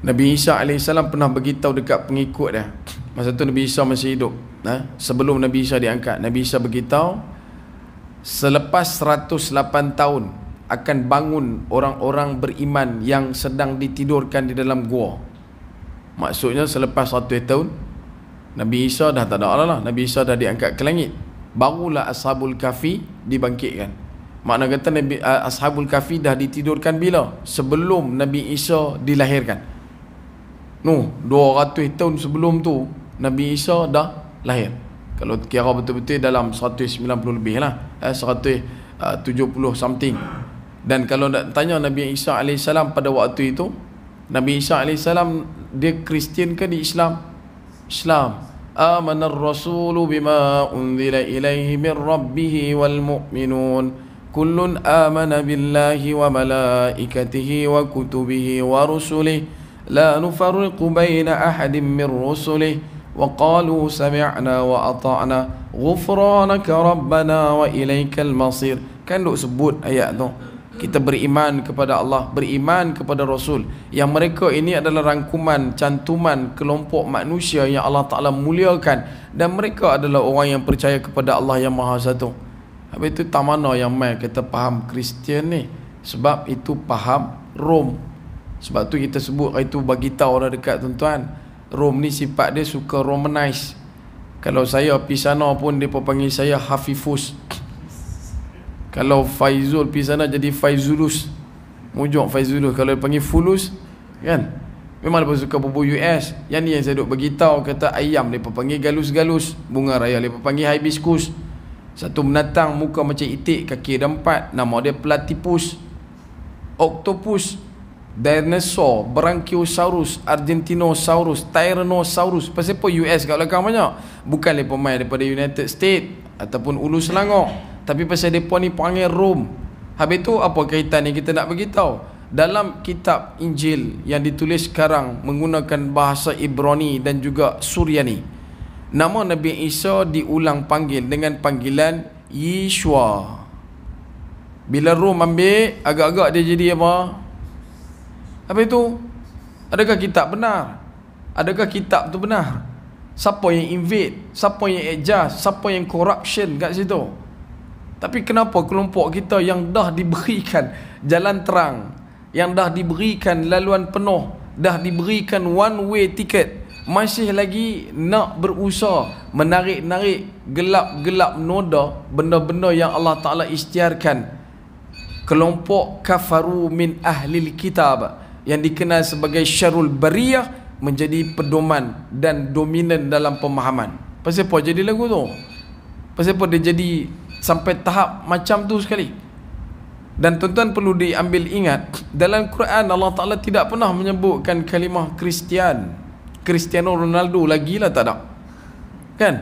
Nabi Isa AS pernah beritahu dekat pengikut dia. Masa tu Nabi Isa masih hidup, sebelum Nabi Isa diangkat. Nabi Isa beritahu, selepas 108 tahun akan bangun orang-orang beriman yang sedang ditidurkan di dalam gua. Maksudnya selepas 100 tahun Nabi Isa dah tak ada lah, Nabi Isa dah diangkat ke langit, barulah Ashabul Kahfi dibangkitkan. Makna kata Ashabul Kahfi dah ditidurkan bila? Sebelum Nabi Isa dilahirkan. 200 tahun sebelum tu Nabi Isa dah lahir. Kalau kira betul-betul dalam 190 lebih lah, 170 something. Dan kalau nak tanya Nabi Isa AS pada waktu itu, Nabi Isa AS dia Kristian ke di Islam? Islam. Amanar rasulu bima unzila ilaihi min rabbihi wal mu'minun kullun amana billahi wa malaikatihi wa kutubihi wa rusulihi لا نفرق بين أحد من رسله وقالوا سمعنا وأطعنا غفرانك ربنا وإليك المصير. Kan duk sebut ayat tu, kita beriman kepada Allah, beriman kepada Rasul, yang mereka ini adalah rangkuman, cantuman kelompok manusia yang Allah Ta'ala muliakan, dan mereka adalah orang yang percaya kepada Allah yang Maha Satu. Habis itu tak mana yang mai kita faham Kristian ni, sebab itu faham Rom. Sebab tu kita sebut itu bagi tahu orang dekat tuan-tuan, Rom ni sifat dia suka romanize. Kalau saya pergi sana pun dia panggil saya Hafifus. Kalau Faizul pergi sana jadi Faizulus, mujuk Faizulus. Kalau dia panggil Fulus, kan, memang dia suka bubur US. Yang ni yang saya duk bagi tahu, kata ayam dia panggil galus-galus, bunga raya dia panggil hibiscus. Satu binatang muka macam itik, kaki ada 4, nama dia platypus, octopus, dinosaur, Brachiosaurus, Argentinosaurus, Tyrannosaurus. Pasal apa US kat belakang banyak? Bukan mereka main daripada United States ataupun Ulu Selangor, tapi pasal mereka ni panggil Rom. Habis tu apa kaitan ni kita nak beritahu? Dalam kitab Injil yang ditulis sekarang menggunakan bahasa Ibrani dan juga Suryani, nama Nabi Isa diulang panggil dengan panggilan Yeshua. Bila Rom ambil, agak-agak dia jadi apa? Habis itu, adakah kitab benar? Adakah kitab tu benar? Siapa yang invade? Siapa yang adjust? Siapa yang corruption kat situ? Tapi kenapa kelompok kita yang dah diberikan jalan terang, yang dah diberikan laluan penuh, dah diberikan one way ticket, masih lagi nak berusaha menarik-narik gelap-gelap noda benda-benda yang Allah Ta'ala isytiharkan? Kelompok kafaru min ahlil kitab yang dikenal sebagai syarul bariyah menjadi pedoman dan dominan dalam pemahaman. Pasal apa jadi lagu tu? Pasal apa dia jadi sampai tahap macam tu sekali? Dan tuan-tuan perlu diambil ingat, dalam Quran Allah Ta'ala tidak pernah menyebutkan kalimah Kristian, Cristiano Ronaldo lagi lah, tak ada. Kan?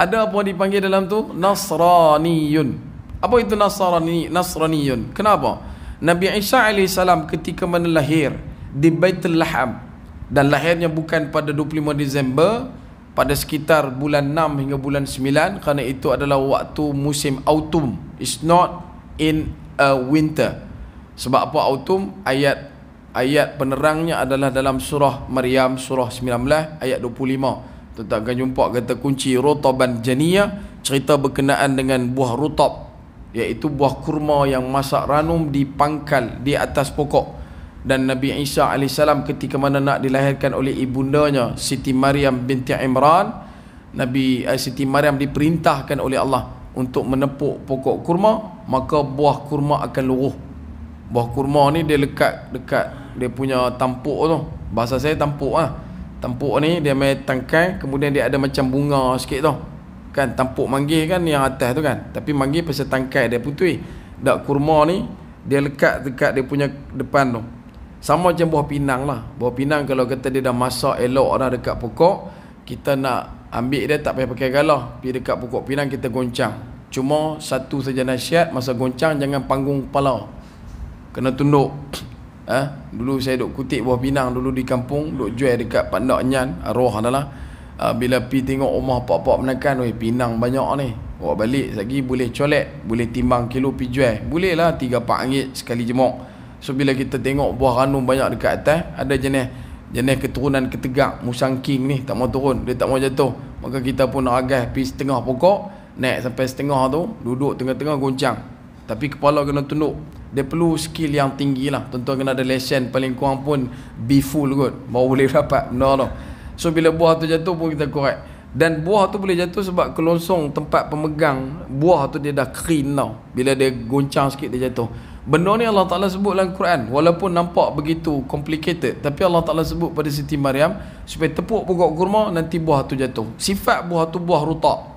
Ada apa dipanggil dalam tu? Nasraniyun. Apa itu Nasraniyun? Kenapa? Nabi Isa AS ketika mana lahir di Baitul Laham, dan lahirnya bukan pada 25 Disember, pada sekitar bulan 6 hingga bulan 9, kerana itu adalah waktu musim autumn. It's not in a winter. Sebab apa autumn? Ayat penerangnya adalah dalam surah Maryam, surah 19 ayat 25. Tuan-tuan akan jumpa kata kunci rutaban janiyah, cerita berkenaan dengan buah rutab, iaitu buah kurma yang masak ranum di pangkal di atas pokok. Dan Nabi Isa AS ketika mana nak dilahirkan oleh ibundanya Siti Maryam binti Imran, Siti Maryam diperintahkan oleh Allah untuk menepuk pokok kurma, maka buah kurma akan luruh. Buah kurma ni dia lekat dekat dia punya tampuk tu. Bahasa saya tampuk lah. Tampuk ni dia main tangkai, kemudian dia ada macam bunga sikit tu. Kan tampuk manggih kan yang atas tu kan, tapi manggih pasal tangkai dia putih. Dak kurma ni dia lekat dekat dia punya depan tu. Sama macam buah pinang lah. Buah pinang kalau kata dia dah masak elok dah dekat pokok, kita nak ambil dia tak payah pakai galah, pergi dekat pokok pinang kita goncang. Cuma satu saja nasihat, masa goncang jangan panggung kepala, kena tunduk. Dulu saya duk kutip buah pinang dulu di kampung, duk jual dekat Pandak Nyan, arwah adalah. Bila pi tengok rumah pak-pak menakan, oi pinang banyak ni, bawa balik lagi boleh colek, boleh timbang kilo pi jual, boleh lah 3-4 ringgit sekali jemuk. So bila kita tengok buah ranum banyak dekat atas, ada jenis jenis keturunan ketegak musangking ni tak mau turun, dia tak mau jatuh, maka kita pun nak agas pergi setengah pokok, naik sampai setengah tu, duduk tengah-tengah goncang, tapi kepala kena tunduk. Dia perlu skill yang tinggi lah, tuan-tuan kena ada lesen paling kurang pun be full kot, baru boleh dapat benda tu. So bila buah tu jatuh pun kita korek, dan buah tu boleh jatuh sebab kelonsong tempat pemegang buah tu dia dah kering tau, bila dia goncang sikit dia jatuh. Benda ni Allah Ta'ala sebut dalam Quran, walaupun nampak begitu complicated, tapi Allah Ta'ala sebut pada Siti Maryam supaya tepuk pokok kurma, nanti buah tu jatuh. Sifat buah tu buah rutab.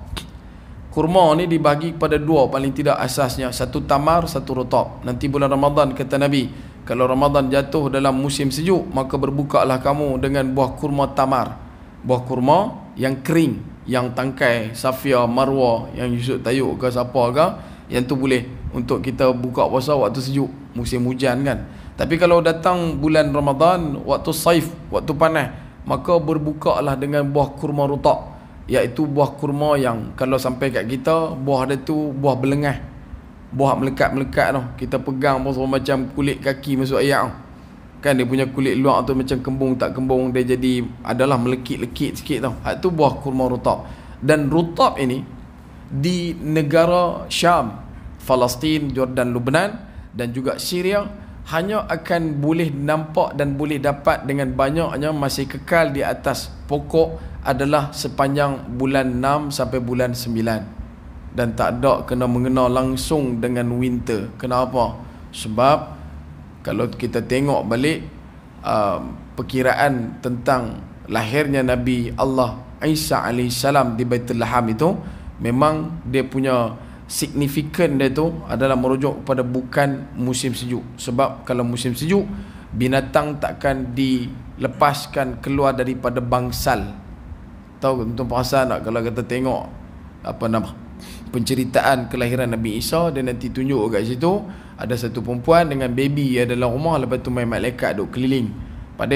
Kurma ni dibagi kepada dua paling tidak asasnya, satu tamar, satu rutab. Nanti bulan Ramadan kata Nabi, kalau Ramadan jatuh dalam musim sejuk, maka berbukalah kamu dengan buah kurma tamar, buah kurma yang kering, yang tangkai Safia, Marwah, yang Yusuf Tayuk ke siapa ke, yang tu boleh untuk kita buka puasa waktu sejuk, musim hujan kan. Tapi kalau datang bulan Ramadan, waktu saif, waktu panas, maka berbukalah dengan buah kurma rutab, iaitu buah kurma yang kalau sampai kat kita, buah dia tu buah belengah, buah melekat-melekat tu, kita pegang pun macam kulit kaki masuk air kan, dia punya kulit luar tu macam kembung tak kembung, dia jadi adalah melekit-lekit sikit tau. Itu buah kurma rutab. Dan rutab ini di negara Syam, Palestin, Jordan, Lebanon dan juga Syria hanya akan boleh nampak dan boleh dapat dengan banyaknya, masih kekal di atas pokok adalah sepanjang bulan 6 sampai bulan 9, dan tak ada kena mengena langsung dengan winter. Kenapa? Sebab kalau kita tengok balik perkiraan tentang lahirnya Nabi Allah Isa AS di Baitul Laham itu, memang dia punya signifikan dia tu adalah merujuk kepada bukan musim sejuk. Sebab kalau musim sejuk, binatang takkan dilepaskan keluar daripada bangsal. Tahu tuan perasan tak kalau kita tengok apa nama penceritaan kelahiran Nabi Isa, dia nanti tunjuk kat situ ada satu perempuan dengan baby dalam rumah, lepas tu main malaikat duk keliling. Pada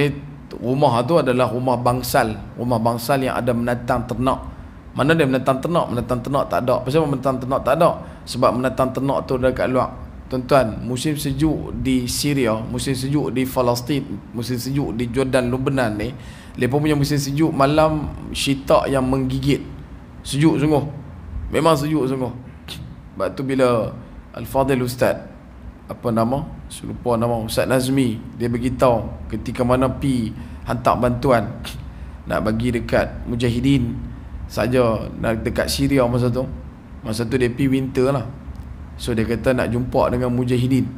rumah tu adalah rumah bangsal yang ada menatang ternak. Mana dia menatang ternak? Menatang ternak tak ada. Pasal menatang ternak tak ada? Sebab menatang ternak tu dekat luar. Tuan-tuan, musim sejuk di Syria, musim sejuk di Palestin, musim sejuk di Jordan, Lebanon ni, mereka punya musim sejuk malam syita yang menggigit. Sejuk sungguh. Memang sejuk sungguh. Sebab tu bila Al-Fadhil Ustaz, apa nama? Lupa nama, Ustaz Nazmi, dia beritahu ketika mana pi hantar bantuan nak bagi dekat mujahidin saja dekat Syria masa tu dia pi winter lah. So dia kata nak jumpa dengan mujahidin,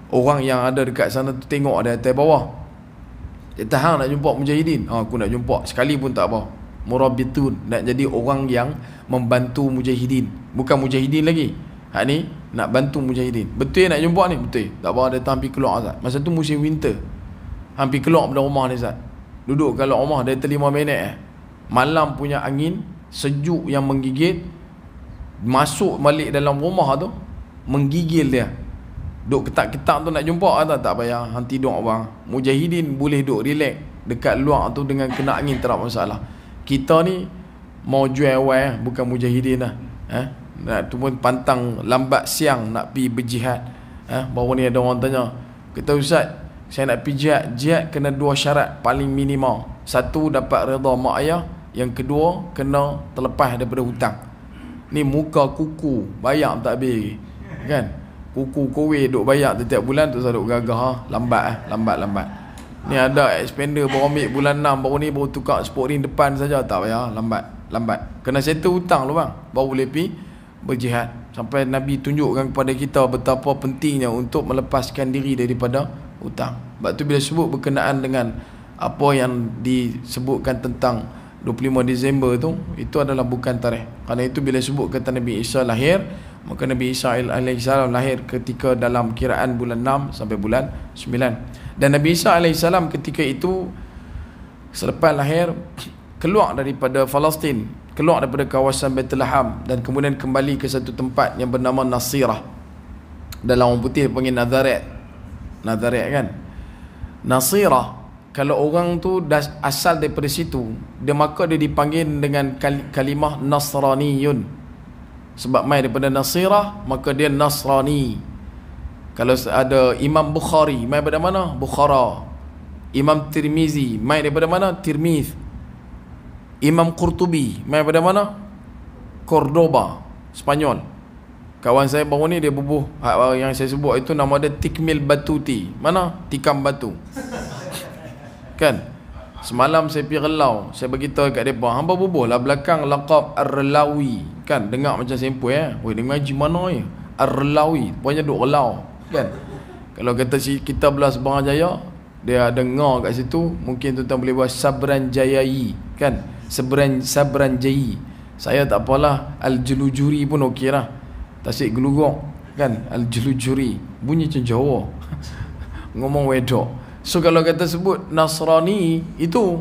orang yang ada dekat sana tu tengok dia atas bawah, dia tahan nak jumpa mujahidin. Aku nak jumpa sekali pun tak apa. Murabitun, nak jadi orang yang membantu mujahidin, bukan mujahidin lagi. Hak ni nak bantu mujahidin. Betul nak jumpa ni? Betul. Tak apa, dia hampir keluar Zat. Masa tu musim winter. Hampir keluar pada rumah ni Zat. Duduk kalau rumah dia 5 minit Malam punya angin sejuk yang menggigit, masuk balik dalam rumah tu, menggigil dia. Duk ketak-ketak tu nak jumpa tak payah, hang tidur bang. Mujahidin boleh duk relax dekat luar tu dengan kena angin, tak ada masalah. Kita ni mau jual awal, bukan mujahidin lah. Nak tu pun pantang lambat siang nak pergi berjihad. Baru ni ada orang tanya, kata Ustaz, saya nak pergi jihad kena 2 syarat paling minimal. Satu, dapat redha mak ayah. Yang kedua, kena terlepas daripada hutang. Ni muka kuku bayar tak habis kan, kuku kowe duk bayar setiap bulan tu saya duk gagah lambat. Ni ada expander baru ambil bulan 6, baru ni baru tukar sport ring depan saja, tak payah lambat. Kena settle hutang dulu bang, baru boleh pergi berjihad. Sampai Nabi tunjukkan kepada kita betapa pentingnya untuk melepaskan diri daripada hutang. Sebab tu bila sebut berkenaan dengan apa yang disebutkan tentang 25 Disember tu, itu adalah bukan tarikh. Kerana itu bila sebut kata Nabi Isa lahir, maka Nabi Isa AS lahir ketika dalam kiraan bulan 6 sampai bulan 9. Dan Nabi Isa AS ketika itu selepas lahir keluar daripada Palestin, keluar daripada kawasan Baitul Laham, dan kemudian kembali ke satu tempat yang bernama Nasirah. Dalam orang putih panggil Nazaret kan. Nasirah, kalau orang tu dah asal daripada situ, dia maka dia dipanggil dengan kalimah Nasraniyun. Sebab mai daripada Nasirah, maka dia Nasrani. Kalau ada Imam Bukhari, mai daripada mana? Bukhara. Imam Tirmizi mai daripada mana? Tirmiz. Imam Qurtubi mai daripada mana? Cordoba, Spanyol. Kawan saya baru ni dia bubuh yang saya sebut itu nama dia Tikmil Batuti. Mana? Tikam batu. Kan? Semalam saya pergi Relau, saya beritahu kat depa, hamba bubuh lah belakang laqab Ar-Relawi. Kan? Dengar macam sempoi Weh, dia ngaji mana ya? Ar-Relawi. Pokoknya duk Relau, kan? Kalau kata kita belah Seberang Jaya, dia dengar kat situ, mungkin tuan-tuan boleh buat Sabran Jayai, kan? Sabran Jai. Saya tak apalah, Al-Julujuri pun okey lah. Tasik gelugok, kan? Al-Julujuri. Bunyi macam Jawa. Ngomong wedok. So kalau kata sebut Nasrani, itu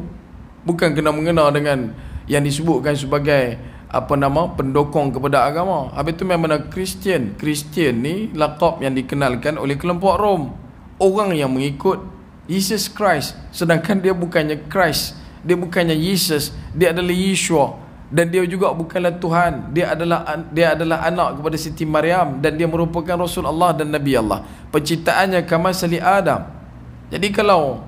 bukan kena-mengena dengan yang disebutkan sebagai apa nama, pendokong kepada agama. Habis itu memang Kristian. Kristian ni laqab yang dikenalkan oleh kelompok Rom, orang yang mengikut Jesus Christ. Sedangkan dia bukannya Christ, dia bukannya Jesus, dia adalah Yeshua. Dan dia juga bukanlah Tuhan. Dia adalah anak kepada Siti Maryam, dan dia merupakan Rasul Allah dan Nabi Allah. Penciptaannya kamasali Adam. Jadi kalau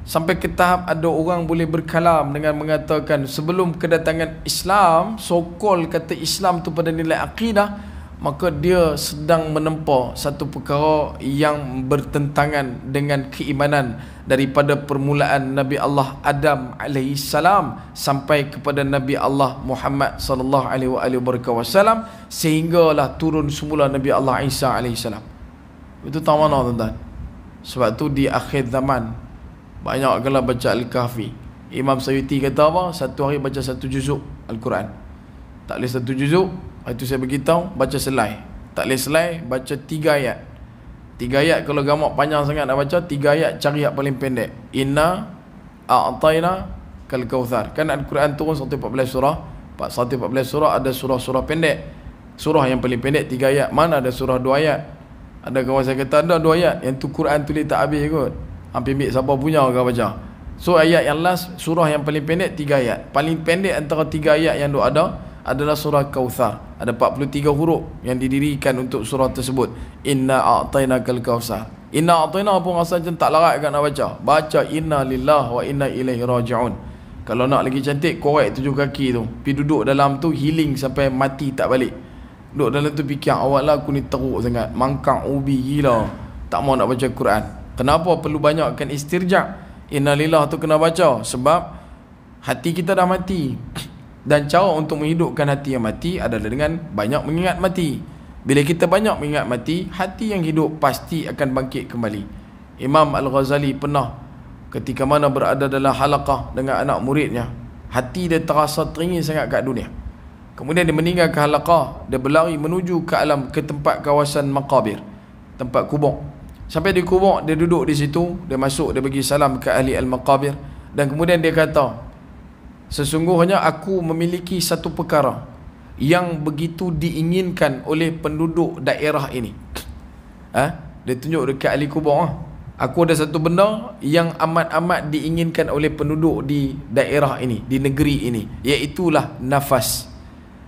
sampai ke tahap ada orang boleh berkalam dengan mengatakan sebelum kedatangan Islam, so-called kata Islam tu pada nilai akidah, maka dia sedang menempa satu perkara yang bertentangan dengan keimanan daripada permulaan Nabi Allah Adam AS sampai kepada Nabi Allah Muhammad SAW, sehinggalah turun semula Nabi Allah Isa AS. Itu tahu mana tuan-tuan? Sebab tu di akhir zaman banyak kalau baca Al-Kahfi. Imam Sayuti kata apa? Satu hari baca satu juzuk Al-Quran. Tak boleh satu juzuk, itu saya beritahu, baca selai. Tak boleh selai, baca 3 ayat. 3 ayat kalau gamak panjang sangat nak baca, 3 ayat cari yang paling pendek. Inna a'tayna kal kautsar. Kan Al-Quran turun 114 surah. 114 surah, ada surah-surah pendek. Surah yang paling pendek 3 ayat. Mana ada surah 2 ayat? Ada kawan saya kata ada 2 ayat, yang tu Quran tulis tak habis kot. Hampir ambil siapa punya kau baca. So ayat yang last, surah yang paling pendek 3 ayat. Paling pendek antara 3 ayat yang ada adalah surah Kautsar. Ada 43 huruf yang didirikan untuk surah tersebut. Inna a'tainakal kautsar. Inna a'taina pun rasa macam tak larat kan nak baca. Baca inna lillahi wa inna ilaihi raji'un. Kalau nak lagi cantik, korek 7 kaki tu. Pergi duduk dalam tu, healing sampai mati tak balik. Duduk dalam tu fikir, awak lah aku ni teruk sangat, mangkang ubi gila, tak mau nak baca Quran. Kenapa perlu banyakkan istirja? Innalillah tu kena baca sebab hati kita dah mati. Dan cara untuk menghidupkan hati yang mati adalah dengan banyak mengingat mati. Bila kita banyak mengingat mati, hati yang hidup pasti akan bangkit kembali. Imam Al-Ghazali pernah ketika mana berada dalam halaqah dengan anak muridnya, hati dia terasa teringin sangat kat dunia. Kemudian dia meninggalkan halaqah, dia berlari menuju ke tempat kawasan maqabir, tempat kubur. Sampai di kubur, dia duduk di situ, dia masuk, dia bagi salam ke ahli al-maqabir, dan kemudian dia kata, sesungguhnya aku memiliki satu perkara yang begitu diinginkan oleh penduduk daerah ini. Dia tunjuk dekat ahli kubur. Aku ada satu benda yang amat-amat diinginkan oleh penduduk di daerah ini, di negeri ini, iaitulah nafas.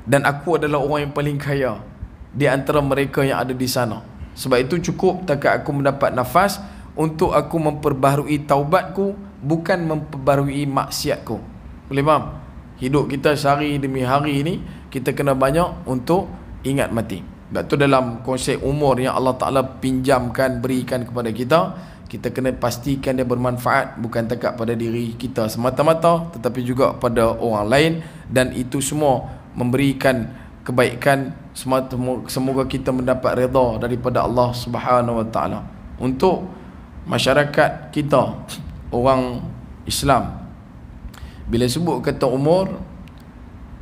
Dan aku adalah orang yang paling kaya di antara mereka yang ada di sana. Sebab itu cukup takat aku mendapat nafas untuk aku memperbaharui taubatku, bukan memperbaharui maksiatku. Boleh faham? Hidup kita sehari demi hari ini, kita kena banyak untuk ingat mati. Sebab tu dalam konsep umur yang Allah Ta'ala pinjamkan, berikan kepada kita, kita kena pastikan dia bermanfaat, bukan takat pada diri kita semata-mata, tetapi juga pada orang lain. Dan itu semua memberikan kebaikan. Semoga kita mendapat redha daripada Allah Subhanahu Wa Taala. Untuk masyarakat kita, orang Islam, bila sebut kata umur,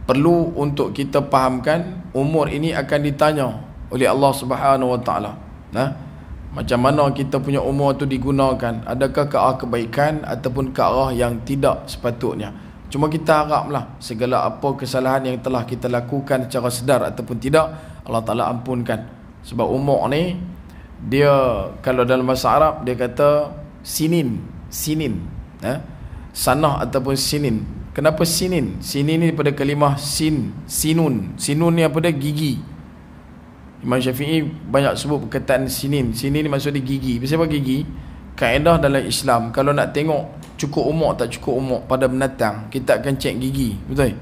perlu untuk kita fahamkan umur ini akan ditanya oleh Allah Subhanahu Wa Taala. Macam mana kita punya umur tu digunakan? Adakah ke arah kebaikan ataupun ke arah yang tidak sepatutnya? Cuma kita haraplah segala apa kesalahan yang telah kita lakukan secara sedar ataupun tidak, Allah Ta'ala ampunkan. Sebab umur ni, dia kalau dalam bahasa Arab dia kata sinin, sanah ataupun sinin. Kenapa sinin? Sinin ni daripada kalimah sinun. Sinun ni apa dia? Gigi. Imam Syafi'i banyak sebut perkataan sinin. Sinin ni maksud dia gigi. Kenapa gigi? kaedah dalam Islam, kalau nak tengok cukup umur tak cukup umur pada binatang, kita akan cek gigi, betul?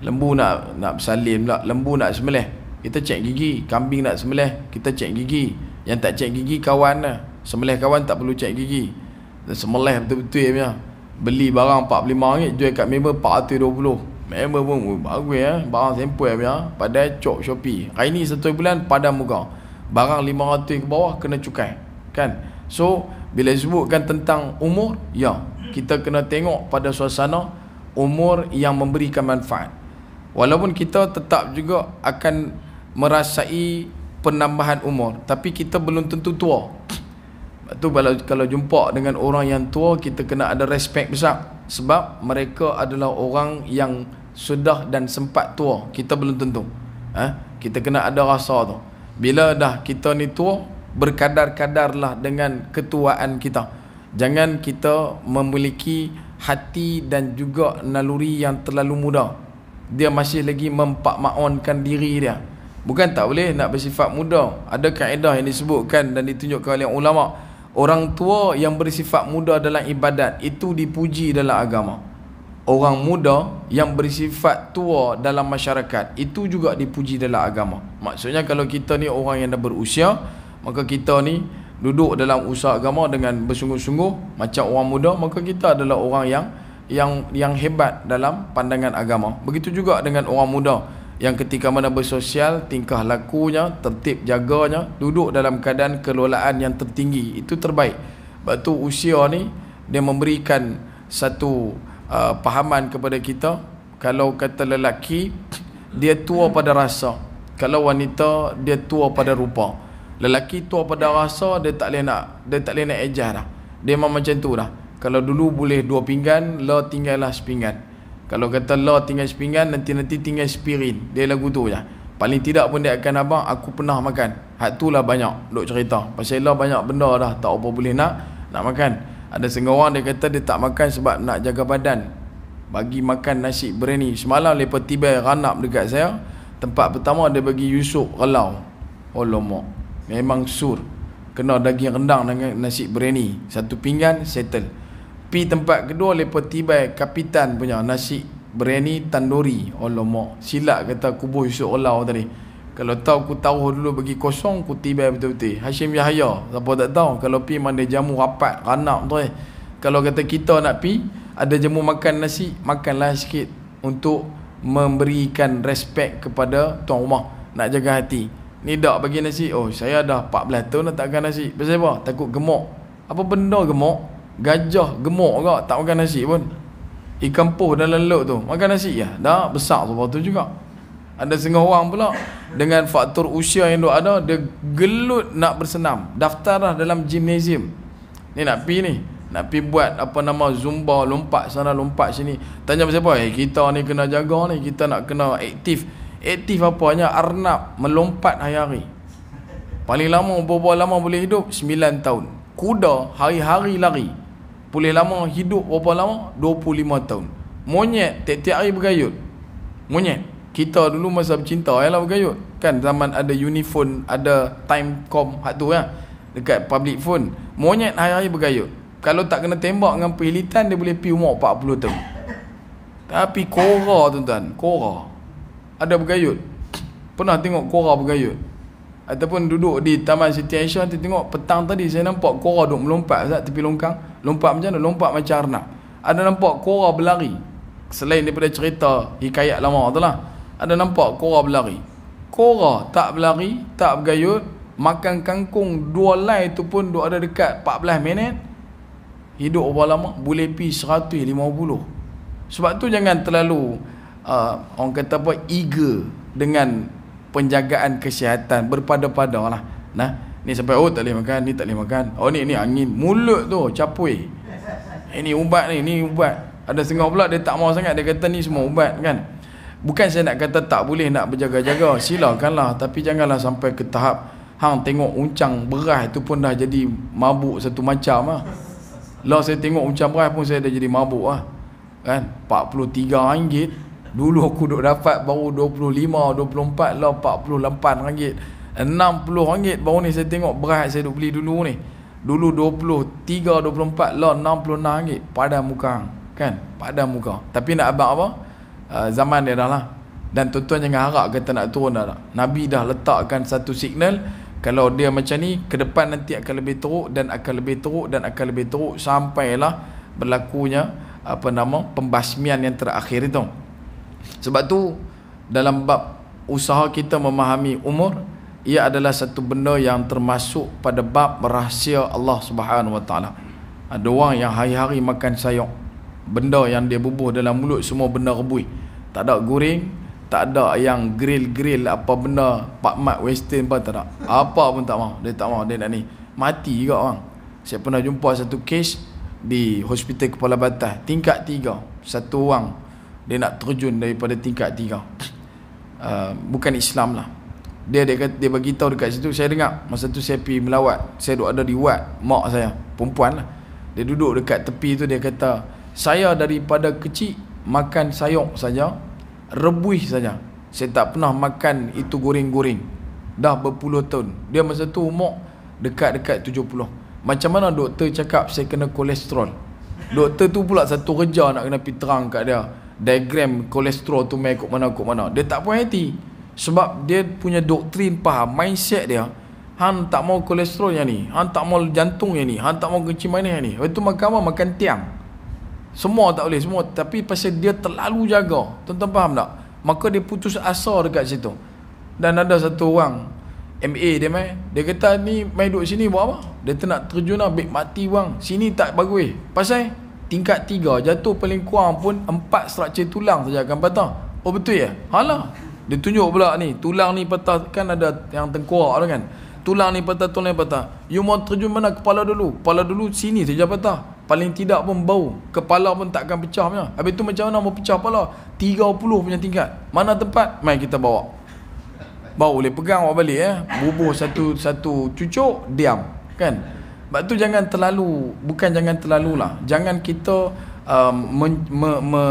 Lembu nak bersalin pula, lembu nak sembelih, kita cek gigi. Kambing nak sembelih, kita cek gigi. Yang tak cek gigi kawan lah. Sembelih kawan tak perlu cek gigi. Sembelih betul-betul punya. Beli barang RM45, jual kat member RM420. Member pun bagus barang sampel punya, padahal cok Shopee. Hari ni 1 bulan padam muka. Barang RM500 ke bawah kena cukai, kan? So bila sebutkan tentang umur, ya, kita kena tengok pada suasana umur yang memberikan manfaat. Walaupun kita tetap juga akan merasai penambahan umur, tapi kita belum tentu tua. Itu kalau jumpa dengan orang yang tua, kita kena ada respect besar, sebab mereka adalah orang yang sudah dan sempat tua. Kita belum tentu. Kita kena ada rasa tu. Bila dah kita ni tua, berkadar-kadarlah dengan ketuaan kita. Jangan kita memiliki hati dan juga naluri yang terlalu muda. Dia masih lagi mempakmaonkan diri dia. Bukan tak boleh nak bersifat muda. Ada kaedah yang disebutkan dan ditunjukkan oleh ulama. Orang tua yang bersifat muda dalam ibadat itu dipuji dalam agama. Orang muda yang bersifat tua dalam masyarakat itu juga dipuji dalam agama. Maksudnya kalau kita ni orang yang dah berusia, maka kita ni duduk dalam usaha agama dengan bersungguh-sungguh macam orang muda, maka kita adalah orang yang hebat dalam pandangan agama. Begitu juga dengan orang muda yang ketika mana bersosial, tingkah lakunya, tertib jaganya, duduk dalam keadaan kelolaan yang tertinggi, itu terbaik. Sebab tu usia ni dia memberikan satu pahaman kepada kita. Kalau kata lelaki, dia tua pada rasa. Kalau wanita, dia tua pada rupa. Lelaki tua pada rasa, dia tak boleh nak ejah dah. Dia memang macam tu dah. Kalau dulu boleh 2 pinggan, lah tinggallah sepinggan. Kalau kata lah tinggal sepinggan, nanti tinggal sepirin. Dia lagu tu je. Paling tidak pun dia akan abang, aku pernah makan. Hak tu lah banyak duk cerita. Pasal lah banyak benda dah, tak apa boleh nak makan. Ada setengah orang dia kata dia tak makan sebab nak jaga badan. Bagi makan nasi biryani. Semalam lepas tiba ranap dekat saya, tempat pertama dia bagi Yusuf relau. Oh lomak, memang sur. Kena daging rendang dengan nasi biryani, 1 pinggan settle. Pi tempat kedua lepas tiba kapitan punya nasi biryani tanduri. Oh lomak, silap kata kubuh Yusuf relau tadi. Kalau tahu aku taruh dulu bagi kosong, aku tiba betul-betul. Hashim Yahya, siapa tak tahu. Kalau pi mana jamu rapat ranap tu. Kalau kata kita nak pi ada jamu makan nasi, makanlah sikit untuk memberikan respect kepada tuan rumah, nak jaga hati. Ni dak bagi nasi, oh saya dah 14 tahun dah tak makan nasi. Pasal apa? Takut gemuk. Apa benda gemuk? Gajah gemuk ke tak makan nasi pun. Ikan puh dalam laut tu makan nasi ya. Dah besar sebab tu juga. Ada setengah orang pula dengan faktor usia yang duk ada, dia gelut nak bersenam. Daftar dah dalam gymnasium. Ni nak pi ni. Nak pi buat apa nama zumba, lompat sana lompat sini. Tanya pasal apa? Kita ni kena jaga ni, kita nak kena aktif. Aktif apanya? Arnab melompat hari-hari. Paling lama berapa lama boleh hidup? 9 tahun. Kuda hari-hari lari. Boleh lama hidup berapa lama? 25 tahun. Monyet tiap-tiap hari bergayut. Monyet. Kita dulu masa bercinta ialah bergayut. Kan zaman ada Unifone, ada Timecom hak tu ya. Dekat public phone. Monyet hari-hari bergayut. Kalau tak kena tembak dengan perhilitan, dia boleh pi umur 40 tahun. Tapi kora tuan-tuan, kora ada bergayut. Pernah tengok kora bergayut? Ataupun duduk di Taman Siti Aisyah, tengok petang tadi saya nampak kora duduk melompat Ustaz, tepi longkang. Lompat macam mana? Lompat macam arnab. Ada nampak kora berlari. Selain daripada cerita hikayat lama tu lah, ada nampak kora berlari. Kora tak berlari, tak bergayut, makan kangkung 2 lai tu pun duk ada dekat 14 minit. Hidup berapa lama? Boleh pi 150. Sebab tu jangan terlalu orang kata apa, eager dengan penjagaan kesihatan, berpada-pada lah. Nah, ni sampai oh tak boleh makan, ni tak boleh makan. Oh ni angin mulut tu capui. Ini ubat ni ubat. Ada setengah pula dia tak mau sangat, dia kata ni semua ubat kan. Bukan saya nak kata tak boleh nak berjaga-jaga, silakanlah, tapi janganlah sampai ke tahap hang tengok uncang beras tu pun dah jadi mabuk satu macam lah. Lah saya tengok uncang beras pun saya dah jadi mabuk lah. Kan? RM43. Dulu aku duk dapat baru 25, 24 lah RM48. RM60 baru ni saya tengok beras saya duk beli dulu ni. Dulu 23, 24 lah RM66 padam muka kan, padam muka. Tapi nak abang apa? Zaman dia dah lah. Dan tuan-tuan jangan harap kata nak turun dah. Nabi dah letakkan satu signal, kalau dia macam ni ke depan nanti akan lebih teruk dan akan lebih teruk dan akan lebih teruk sampailah berlakunya pembasmian yang terakhir itu. Sebab tu dalam bab usaha kita memahami umur, ia adalah satu benda yang termasuk pada bab rahsia Allah Subhanahu Wa Taala. Ada orang yang hari-hari makan sayur, benda yang dia bubuh dalam mulut semua benda rebui, tak ada goreng, tak ada yang grill apa benda Pak Mat Western pun tak ada, apa pun tak mau. Dia tak mau, dia nak ni mati juga orang. Saya pernah jumpa satu kes di hospital Kepala Batas, tingkat 3, satu orang dia nak terjun daripada tingkat 3. Bukan Islam lah. Dia bagi tahu dekat situ. Saya dengar masa tu saya pergi melawat, saya duduk ada di ward mak saya, perempuan lah. Dia duduk dekat tepi tu, dia kata, saya daripada kecil makan sayur saja, rebuih saja, saya tak pernah makan itu goreng-goreng dah berpuluh tahun. Dia masa tu umur dekat-dekat 70. Macam mana doktor cakap saya kena kolesterol? Doktor tu pula satu kerja nak kena pergi terang kat dia diagram kolesterol tu main kok mana. Dia tak puas hati, sebab dia punya doktrin faham, mindset dia, hang tak mau kolesterol yang ni, hang tak mau jantung yang ni, hang tak mau kencing manis yang ni. Lepas tu makan apa? Makan tiang. Semua tak boleh, semua. Tapi pasal dia terlalu jaga, tuan-tuan faham tak? Maka dia putus asa dekat situ. Dan ada satu orang MA dia main, dia kata ni main duduk sini buat apa? Dia tak nak terjun lah, baik mati bang. Sini tak bagus. Pasal tingkat 3 jatuh paling kurang pun 4 struktur tulang saja akan patah. Oh betul ya? Halah. Dia tunjuk pula ni, tulang ni patah, kan ada yang tengkorak tu kan. Tulang ni patah, tulang ni patah. You mau terjun mana? Kepala dulu. Kepala dulu sini saja patah. Paling tidak pun bau. Kepala pun takkan pecah punya. Habis tu macam mana mau pecah kepala? 30 punya tingkat. Mana tempat? Mai kita bawa. Bawa boleh pegang awak balik bubuh satu cucuk, diam. Kan? Sebab tu jangan terlalu, bukan jangan terlalulah. Jangan kita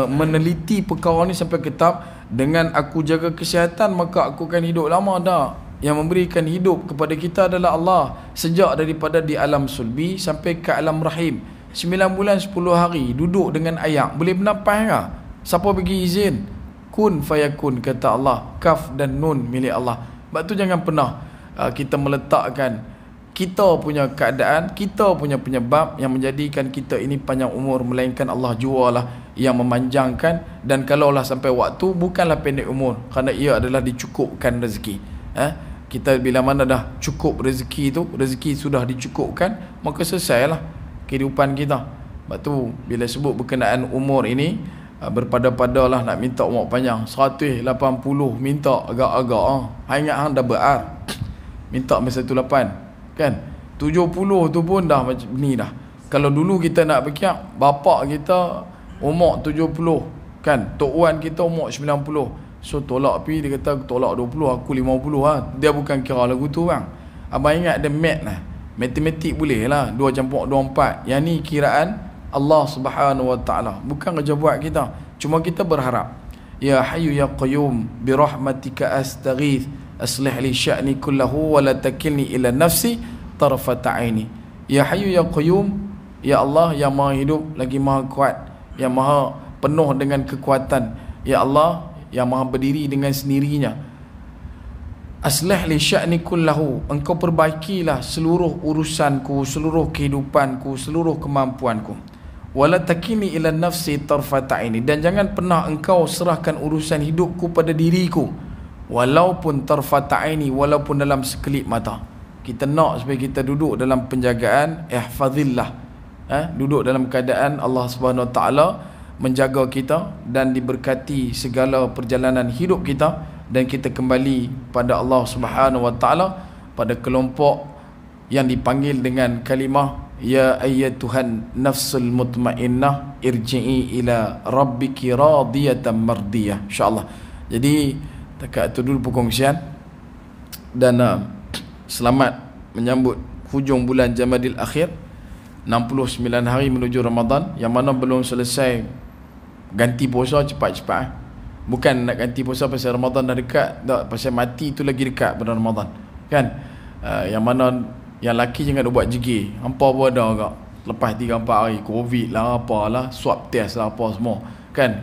meneliti perkara ni sampai ketap, dengan aku jaga kesihatan maka aku akan hidup lama. Dah. Yang memberikan hidup kepada kita adalah Allah. Sejak daripada di alam sulbi sampai ke alam rahim, 9 bulan 10 hari duduk dengan ayak, boleh bernafas ke? Siapa bagi izin? Kun fayakun, kata Allah. Kaf dan nun milik Allah. Sebab tu jangan pernah kita meletakkan kita punya keadaan, kita punya penyebab yang menjadikan kita ini panjang umur, melainkan Allah jualah yang memanjangkan. Dan kalaulah sampai waktu, bukanlah pendek umur, kerana ia adalah dicukupkan rezeki. Kita bila mana dah cukup rezeki tu, rezeki sudah dicukupkan, maka selesailah kehidupan kita. Sebab tu bila sebut berkenaan umur ini, berpada-padalah nak minta umur panjang. 180 minta agak-agak ingat hang dah ber minta 108 kan, 70 tu pun dah macam ni dah. Kalau dulu kita nak fikir, bapak kita umur 70 kan, tok wan kita umur 90, so tolak pi, dia kata tolak 20, aku 50 Dia bukan kira lagu tu bang. Abang ingat ada math lah, matematik boleh lah 2 campur 2 4. Yang ni kiraan Allah Subhanahu Wa Taala, bukan kerja buat kita. Cuma kita berharap, ya hayyu ya qayyum bi rahmatika astaghith aslih li sya'ni kullahu wa la takilni ila nafsi tarfata aini. Ya hayyu ya qayyum, ya Allah yang maha hidup lagi maha kuat, yang maha penuh dengan kekuatan, ya Allah yang maha berdiri dengan sendirinya. Aslih li sya'ni kullahu, engkau perbaikilah seluruh urusanku, seluruh kehidupanku, seluruh kemampuanku. Wala takini ila nafsi tarfata aini, dan jangan pernah engkau serahkan urusan hidupku pada diriku, walaupun tarfata aini, walaupun dalam sekelip mata. Kita nak supaya kita duduk dalam penjagaan ihfazillah, duduk dalam keadaan Allah Subhanahu Wa Taala menjaga kita dan diberkati segala perjalanan hidup kita, dan kita kembali pada Allah Subhanahu Wa Taala pada kelompok yang dipanggil dengan kalimah ya ayyatuhan nafsul mutmainnah irji'i ila rabbiki radiyatan mardiyah, insyaallah. Jadi dekat itu dulu perkongsian, dan selamat menyambut hujung bulan Jamadil Akhir, 69 hari menuju Ramadan, yang mana belum selesai ganti puasa cepat-cepat. Bukan nak ganti puasa pasal Ramadan dah dekat, tak, pasal mati tu lagi dekat pada Ramadan kan. Yang mana Yang laki jangan buat jegir. Hampa pun ada agak. Lepas 3-4 hari COVID lah apalah, swab test lah apa semua. Kan?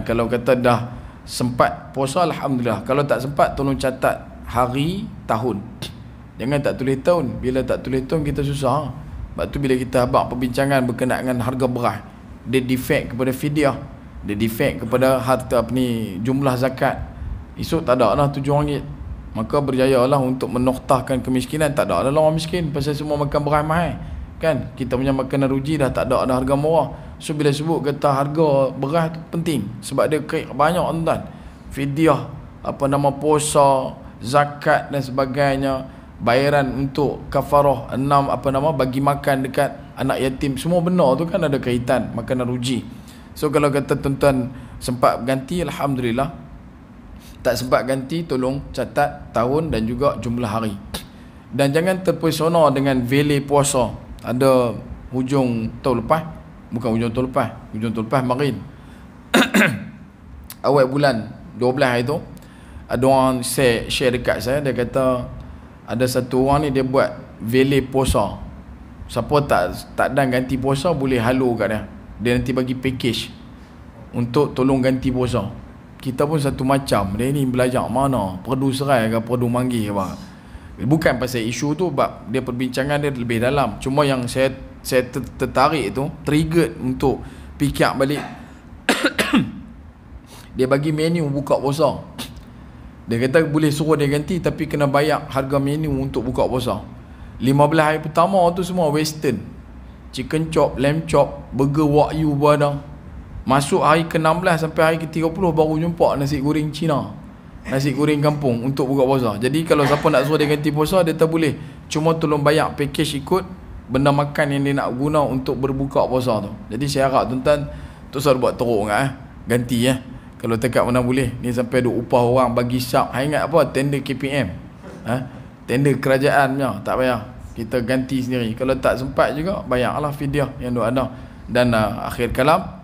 Kalau kata dah sempat puasa, alhamdulillah. Kalau tak sempat, tolong catat hari, tahun. Jangan tak tulis tahun. Bila tak tulis tahun kita susah. Sebab tu bila kita habaq perbincangan berkenaan dengan harga beras, dia defect kepada fidyah, dia defect kepada harta jumlah zakat. Esok tak ada lah RM7. Maka berjayalah untuk menoktahkan kemiskinan. Tak ada lah orang miskin pasal semua makan beras mahal. Kan? Kita punya makanan ruji dah tak ada harga murah. So bila sebut kata harga beras tu penting sebab dia banyak tuan. Fidyah, puasa, zakat dan sebagainya, bayaran untuk kafarah 6 bagi makan dekat anak yatim, semua benar tu kan ada kaitan makanan ruji. So kalau kata tuan-tuan sempat ganti, alhamdulillah. Tak sempat ganti, tolong catat tahun dan juga jumlah hari. Dan jangan terpesona dengan vele puasa. Ada hujung tahun lepas, bukan hujung tahun lepas marin. Awal bulan 12 itu ada orang share dekat saya, dia kata ada satu orang ni dia buat vele puasa. Siapa tak dan ganti puasa boleh halo kat dia. Dia nanti bagi package untuk tolong ganti puasa. Kita pun satu macam. Dia ni belajar mana? Perdu serai ke perdu manggil apa? Bukan pasal isu tu, sebab dia perbincangan dia lebih dalam. Cuma yang saya tertarik tu, triggered untuk fikir balik. Dia bagi menu buka puasa. Dia kata boleh suruh dia ganti tapi kena bayar harga menu untuk buka puasa. 15 hari pertama tu semua western. Chicken chop, lamb chop, burger wagyu pun ada. Masuk hari ke-16 sampai hari ke-30 baru jumpa nasi goreng Cina, nasi goreng kampung untuk buka puasa. Jadi kalau siapa nak suruh dia ganti puasa, dia tak boleh. Cuma tolong bayar package ikut benda makan yang dia nak guna untuk berbuka puasa tu. Jadi saya harap tuan-tuan tu selalu buat teruk ganti kalau dekat mana boleh. Ni sampai ada upah orang bagi syak. Hai ingat apa? Tender KPM. Tender kerajaan punya. Tak payah. Kita ganti sendiri. Kalau tak sempat juga, bayarlah fidyah yang ada. Dan akhir kalam,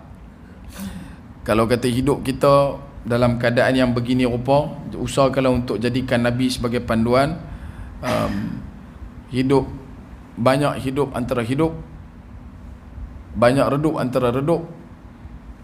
kalau kata hidup kita dalam keadaan yang begini rupa, usahakanlah untuk jadikan Nabi sebagai panduan. Banyak hidup antara hidup, banyak redup antara redup,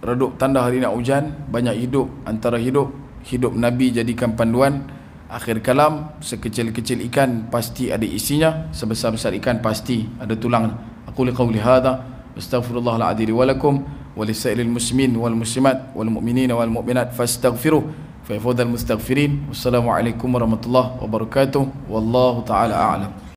redup tanda hari nak hujan. Banyak hidup antara hidup, hidup Nabi jadikan panduan. Akhir kalam, sekecil-kecil ikan pasti ada isinya, sebesar-besar ikan pasti ada tulang. Aku liqauli hadha astaghfirullahal adzim wa lakum wa lisairil muslimin wal muslimat wal mu'minina wal mu'minat fastaghfiruh fa yafudhal mustaghfirin. Wassalamualaikum warahmatullahi wabarakatuh. Wallahu taala a'lam.